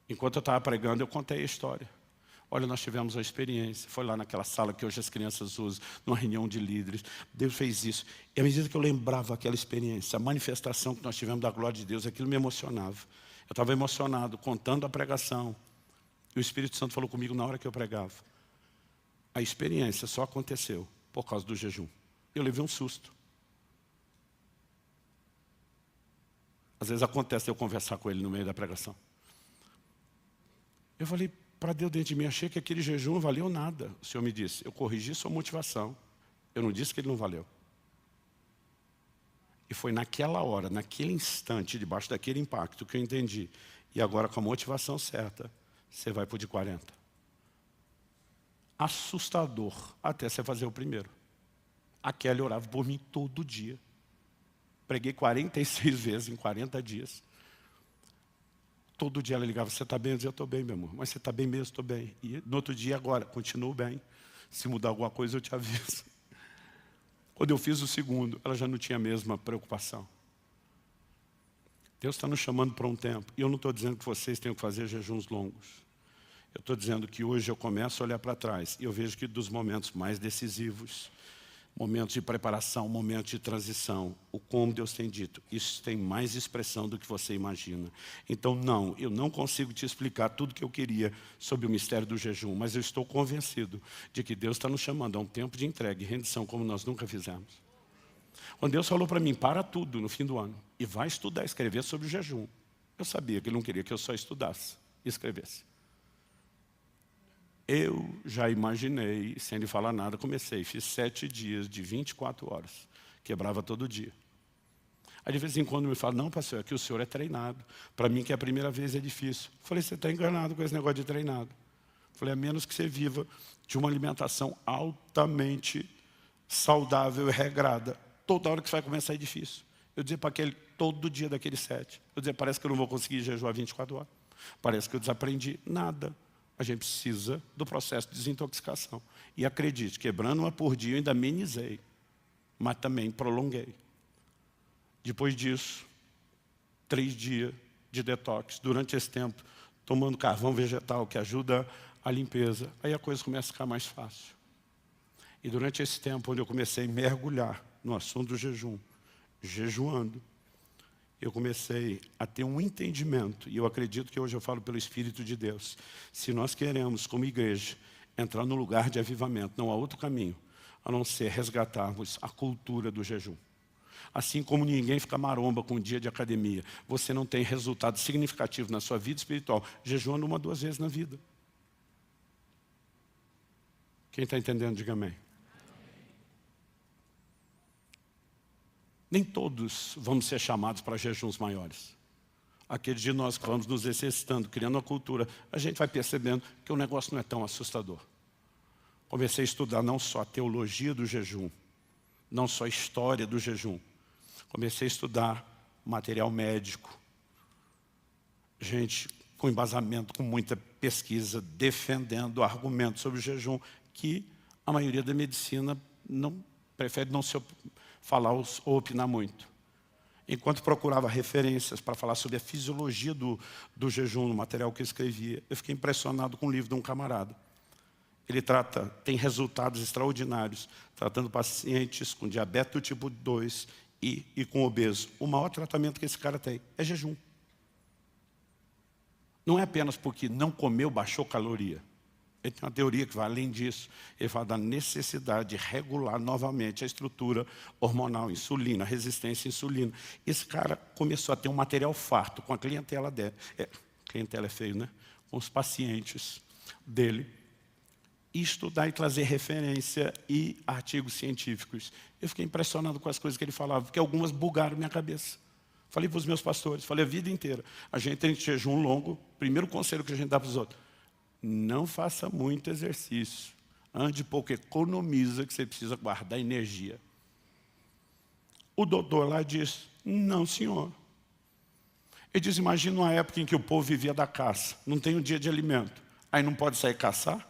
Enquanto eu estava pregando, eu contei a história. Olha, nós tivemos uma experiência, foi lá naquela sala que hoje as crianças usam, numa reunião de líderes. Deus fez isso. E à medida que eu lembrava aquela experiência, a manifestação que nós tivemos da glória de Deus, aquilo me emocionava. Eu estava emocionado, contando a pregação. E o Espírito Santo falou comigo na hora que eu pregava. A experiência só aconteceu por causa do jejum. Eu levei um susto. Às vezes acontece eu conversar com ele no meio da pregação. Eu falei para Deus dentro de mim, achei que aquele jejum não valeu nada. O Senhor me disse, eu corrigi sua motivação. Eu não disse que ele não valeu. E foi naquela hora, naquele instante, debaixo daquele impacto que eu entendi. E agora com a motivação certa, você vai para o de 40. Assustador, até você fazer o primeiro. A Kelly orava por mim todo dia. Preguei 46 vezes em 40 dias. Todo dia ela ligava, você está bem? Eu dizia, eu estou bem, meu amor. Mas você está bem mesmo? Estou bem. E no outro dia, agora, continuo bem. Se mudar alguma coisa, eu te aviso. Quando eu fiz o segundo, ela já não tinha a mesma preocupação. Deus está nos chamando para um tempo. E eu não estou dizendo que vocês tenham que fazer jejuns longos. Eu estou dizendo que hoje eu começo a olhar para trás. E eu vejo que dos momentos mais decisivos, momentos de preparação, momentos de transição, o como Deus tem dito, isso tem mais expressão do que você imagina. Então não, eu não consigo te explicar tudo o que eu queria sobre o mistério do jejum, mas eu estou convencido de que Deus está nos chamando a um tempo de entrega e rendição como nós nunca fizemos. Quando Deus falou para mim, para tudo no fim do ano, e vai estudar, escrever sobre o jejum, eu sabia que Ele não queria que eu só estudasse e escrevesse. Eu já imaginei, sem lhe falar nada, comecei, fiz 7 dias de 24 horas, quebrava todo dia. Aí de vez em quando me fala, não pastor, é que o senhor é treinado, para mim que é a primeira vez é difícil. Falei, você está enganado com esse negócio de treinado. Falei, a menos que você viva de uma alimentação altamente saudável e regrada, toda hora que você vai começar é difícil. Eu dizia para aquele, todo dia daqueles 7, eu dizia, parece que eu não vou conseguir jejuar 24 horas, parece que eu desaprendi nada. A gente precisa do processo de desintoxicação. E acredite, quebrando uma por dia, eu ainda amenizei, mas também prolonguei. Depois disso, 3 dias de detox. Durante esse tempo, tomando carvão vegetal, que ajuda a limpeza. Aí a coisa começa a ficar mais fácil. E durante esse tempo, onde eu comecei a mergulhar no assunto do jejum, jejuando, eu comecei a ter um entendimento, e eu acredito que hoje eu falo pelo Espírito de Deus. Se nós queremos, como igreja, entrar no lugar de avivamento, não há outro caminho, a não ser resgatarmos a cultura do jejum. Assim como ninguém fica maromba com um dia de academia, você não tem resultado significativo na sua vida espiritual, jejuando 1 ou 2 vezes na vida. Quem está entendendo, diga amém. Nem todos vamos ser chamados para jejuns maiores. Aqueles de nós que vamos nos exercitando, criando a cultura, a gente vai percebendo que o negócio não é tão assustador. Comecei a estudar não só a teologia do jejum, não só a história do jejum. Comecei a estudar material médico. Gente com embasamento, com muita pesquisa, defendendo argumentos sobre o jejum, que a maioria da medicina prefere não se falar ou opinar muito. Enquanto procurava referências para falar sobre a fisiologia do jejum, no material que eu escrevia, eu fiquei impressionado com o livro de um camarada. Ele tem resultados extraordinários, tratando pacientes com diabetes do tipo 2 e com obeso. O maior tratamento que esse cara tem é jejum. Não é apenas porque não comeu, baixou caloria. Ele tem uma teoria que vai além disso. Ele fala da necessidade de regular novamente a estrutura hormonal, insulina, resistência à insulina. Esse cara começou a ter um material farto com a clientela dele. Clientela é feio, né? Com os pacientes dele. E estudar e trazer referência e artigos científicos. Eu fiquei impressionado com as coisas que ele falava, porque algumas bugaram minha cabeça. Falei para os meus pastores, falei a vida inteira. A gente tem jejum longo, primeiro conselho que a gente dá para os outros. Não faça muito exercício. Ande pouco, economiza, que você precisa guardar energia. O doutor lá diz, não, senhor. Ele diz, imagina uma época em que o povo vivia da caça, não tem um dia de alimento, aí não pode sair caçar?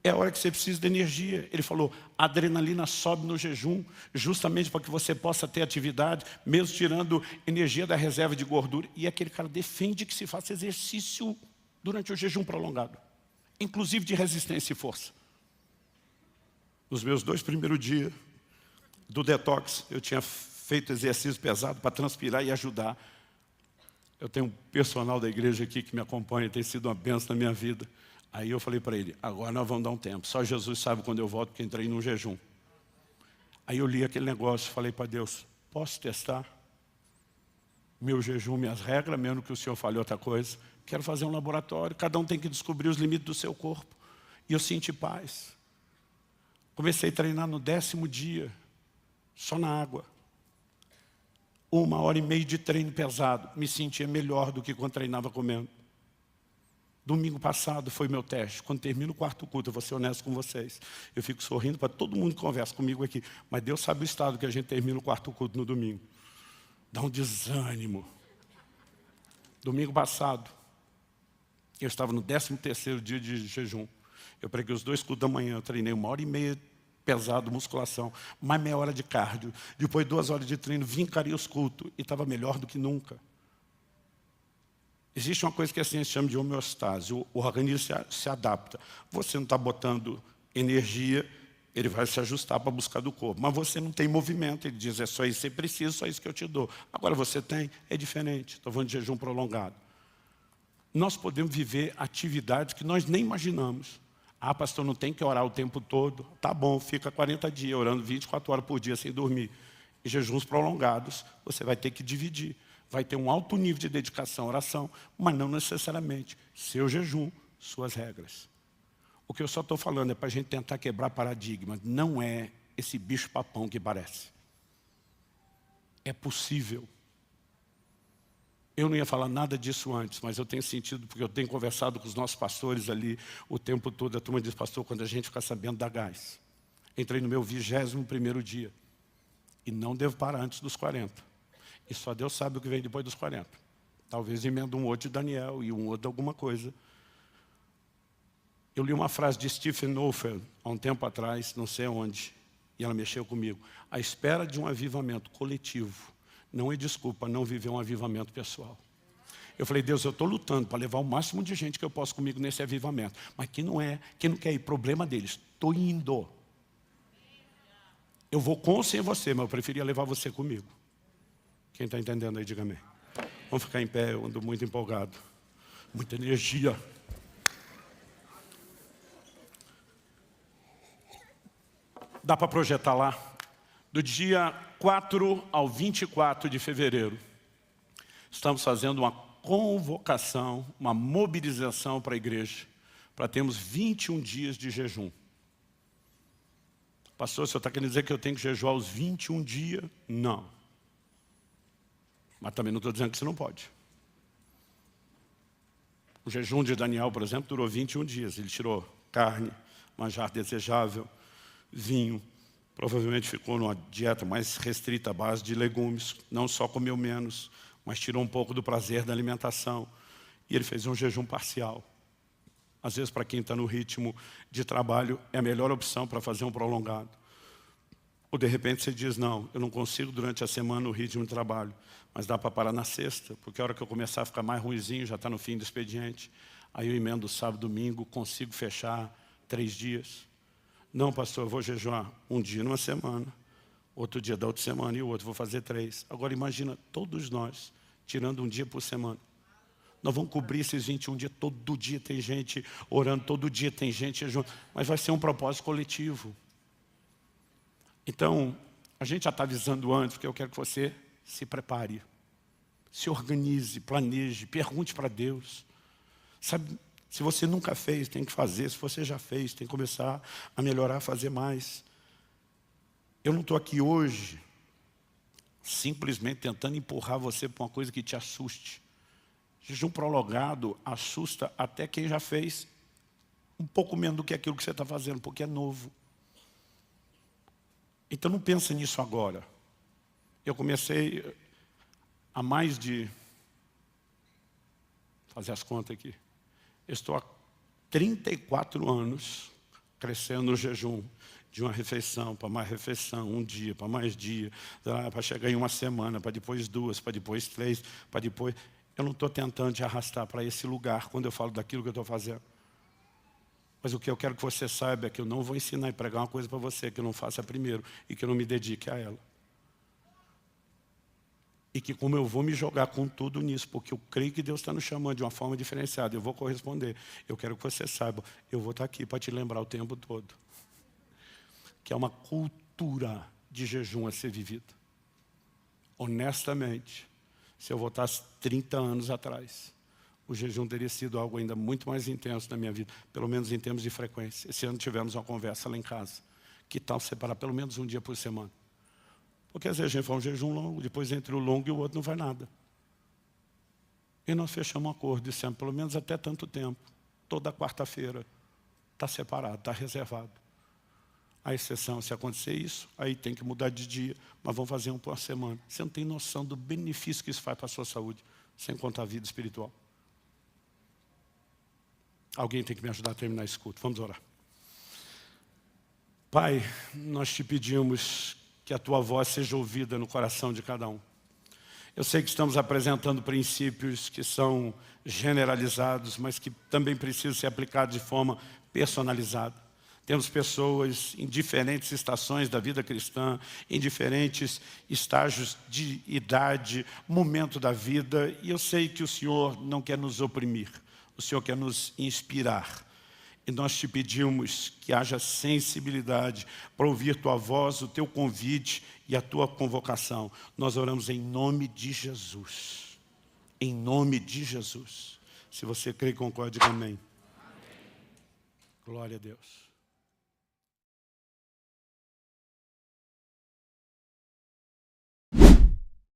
É a hora que você precisa de energia. Ele falou, a adrenalina sobe no jejum, justamente para que você possa ter atividade, mesmo tirando energia da reserva de gordura. E aquele cara defende que se faça exercício durante o jejum prolongado, inclusive de resistência e força. Nos meus 2 primeiros dias do detox, eu tinha feito exercício pesado para transpirar e ajudar. Eu tenho um personal da igreja aqui que me acompanha, tem sido uma bênção na minha vida. Aí eu falei para ele, agora nós vamos dar um tempo. Só Jesus sabe quando eu volto, porque entrei num jejum. Aí eu li aquele negócio, falei para Deus, posso testar meu jejum, minhas regras, mesmo que o Senhor fale outra coisa? Quero fazer um laboratório, cada um tem que descobrir os limites do seu corpo. E eu senti paz. Comecei a treinar no 10º dia, só na água. 1h30 de treino pesado. Me sentia melhor do que quando treinava comendo. Domingo passado foi meu teste. Quando termino o 4º culto, eu vou ser honesto com vocês. Eu fico sorrindo para todo mundo que conversa comigo aqui. Mas Deus sabe o estado que a gente termina o 4º culto no domingo. Dá um desânimo. Domingo passado, eu estava no 13º dia de jejum. Eu preguei os 2 cultos da manhã, eu treinei 1h30 pesado, musculação, mais meia hora de cardio. Depois 2 horas de treino, vim encarar os cultos e estava melhor do que nunca. Existe uma coisa que a ciência chama de homeostase, o organismo se adapta. Você não está botando energia, ele vai se ajustar para buscar do corpo. Mas você não tem movimento, ele diz, é só isso que você precisa, só isso que eu te dou. Agora você tem, é diferente, estou falando de jejum prolongado. Nós podemos viver atividades que nós nem imaginamos. Ah, pastor, não tem que orar o tempo todo. Tá bom, fica 40 dias orando 24 horas por dia sem dormir. Em jejuns prolongados, você vai ter que dividir. Vai ter um alto nível de dedicação à oração, mas não necessariamente seu jejum, suas regras. O que eu só estou falando é para a gente tentar quebrar paradigmas. Não é esse bicho-papão que parece. É possível. Eu não ia falar nada disso antes, mas eu tenho sentido, porque eu tenho conversado com os nossos pastores ali o tempo todo. A turma diz, pastor, quando a gente ficar sabendo, dá gás. Entrei no meu 21º dia. E não devo parar antes dos 40. E só Deus sabe o que vem depois dos 40. Talvez emenda um outro de Daniel e um outro de alguma coisa. Eu li uma frase de Stephen Neufeld, há um tempo atrás, não sei onde, e ela mexeu comigo. A espera de um avivamento coletivo não é desculpa não viver um avivamento pessoal. Eu falei, Deus, eu estou lutando para levar o máximo de gente que eu posso comigo nesse avivamento. Mas quem não quer ir, problema deles. Estou indo. Eu vou com ou sem você, mas eu preferia levar você comigo. Quem está entendendo aí, diga amém. Vamos ficar em pé, eu ando muito empolgado. Muita energia. Dá para projetar lá? Do dia 4 ao 24 de fevereiro, estamos fazendo uma convocação, uma mobilização para a igreja, para termos 21 dias de jejum. Pastor, o senhor está querendo dizer que eu tenho que jejuar os 21 dias? Não. Mas também não estou dizendo que você não pode. O jejum de Daniel, por exemplo, durou 21 dias. Ele tirou carne, manjar desejável, vinho. Provavelmente ficou numa dieta mais restrita à base de legumes. Não só comeu menos, mas tirou um pouco do prazer da alimentação. E ele fez um jejum parcial. Às vezes, para quem está no ritmo de trabalho, é a melhor opção para fazer um prolongado. Ou, de repente, você diz, não, eu não consigo durante a semana o ritmo de trabalho, mas dá para parar na sexta, porque a hora que eu começar a ficar mais ruinzinho, já está no fim do expediente. Aí eu emendo sábado, domingo, consigo fechar 3 dias. Não, pastor, eu vou jejuar um dia numa semana, outro dia da outra semana e o outro, vou fazer 3. Agora imagina todos nós, tirando um dia por semana. Nós vamos cobrir esses 21 dias, todo dia tem gente orando, todo dia tem gente jejuando, mas vai ser um propósito coletivo. Então, a gente já está avisando antes, porque eu quero que você se prepare, se organize, planeje, pergunte para Deus. Sabe, se você nunca fez, tem que fazer. Se você já fez, tem que começar a melhorar, a fazer mais. Eu não estou aqui hoje simplesmente tentando empurrar você para uma coisa que te assuste. Jejum prolongado assusta até quem já fez um pouco menos do que aquilo que você está fazendo, porque é novo. Então não pensa nisso agora. Eu comecei há mais de... fazer as contas aqui. Eu estou há 34 anos crescendo no jejum, de uma refeição para mais refeição, um dia para mais dia, para chegar em uma semana, para depois 2, para depois 3, para depois... Eu não estou tentando te arrastar para esse lugar quando eu falo daquilo que eu estou fazendo. Mas o que eu quero que você saiba é que eu não vou ensinar e pregar uma coisa para você que eu não faça primeiro e que eu não me dedique a ela. E que como eu vou me jogar com tudo nisso, porque eu creio que Deus está nos chamando de uma forma diferenciada, eu vou corresponder. Eu quero que você saiba, eu vou estar aqui para te lembrar o tempo todo. Que é uma cultura de jejum a ser vivida. Honestamente, se eu voltasse 30 anos atrás, o jejum teria sido algo ainda muito mais intenso na minha vida, pelo menos em termos de frequência. Esse ano tivemos uma conversa lá em casa. Que tal separar pelo menos um dia por semana? Porque às vezes a gente faz um jejum longo, depois entre o longo e o outro não vai nada. E nós fechamos um acordo, dissemos, pelo menos até tanto tempo, toda quarta-feira, está separado, está reservado. A exceção, se acontecer isso, aí tem que mudar de dia, mas vamos fazer um por semana. Você não tem noção do benefício que isso faz para a sua saúde, sem contar a vida espiritual. Alguém tem que me ajudar a terminar esse culto. Vamos orar. Pai, nós te pedimos que a tua voz seja ouvida no coração de cada um. Eu sei que estamos apresentando princípios que são generalizados, mas que também precisam ser aplicados de forma personalizada. Temos pessoas em diferentes estações da vida cristã, em diferentes estágios de idade, momento da vida, e eu sei que o Senhor não quer nos oprimir, o Senhor quer nos inspirar. E nós te pedimos que haja sensibilidade para ouvir tua voz, o teu convite e a tua convocação. Nós oramos em nome de Jesus. Em nome de Jesus. Se você crê e concorda, diga amém. Glória a Deus.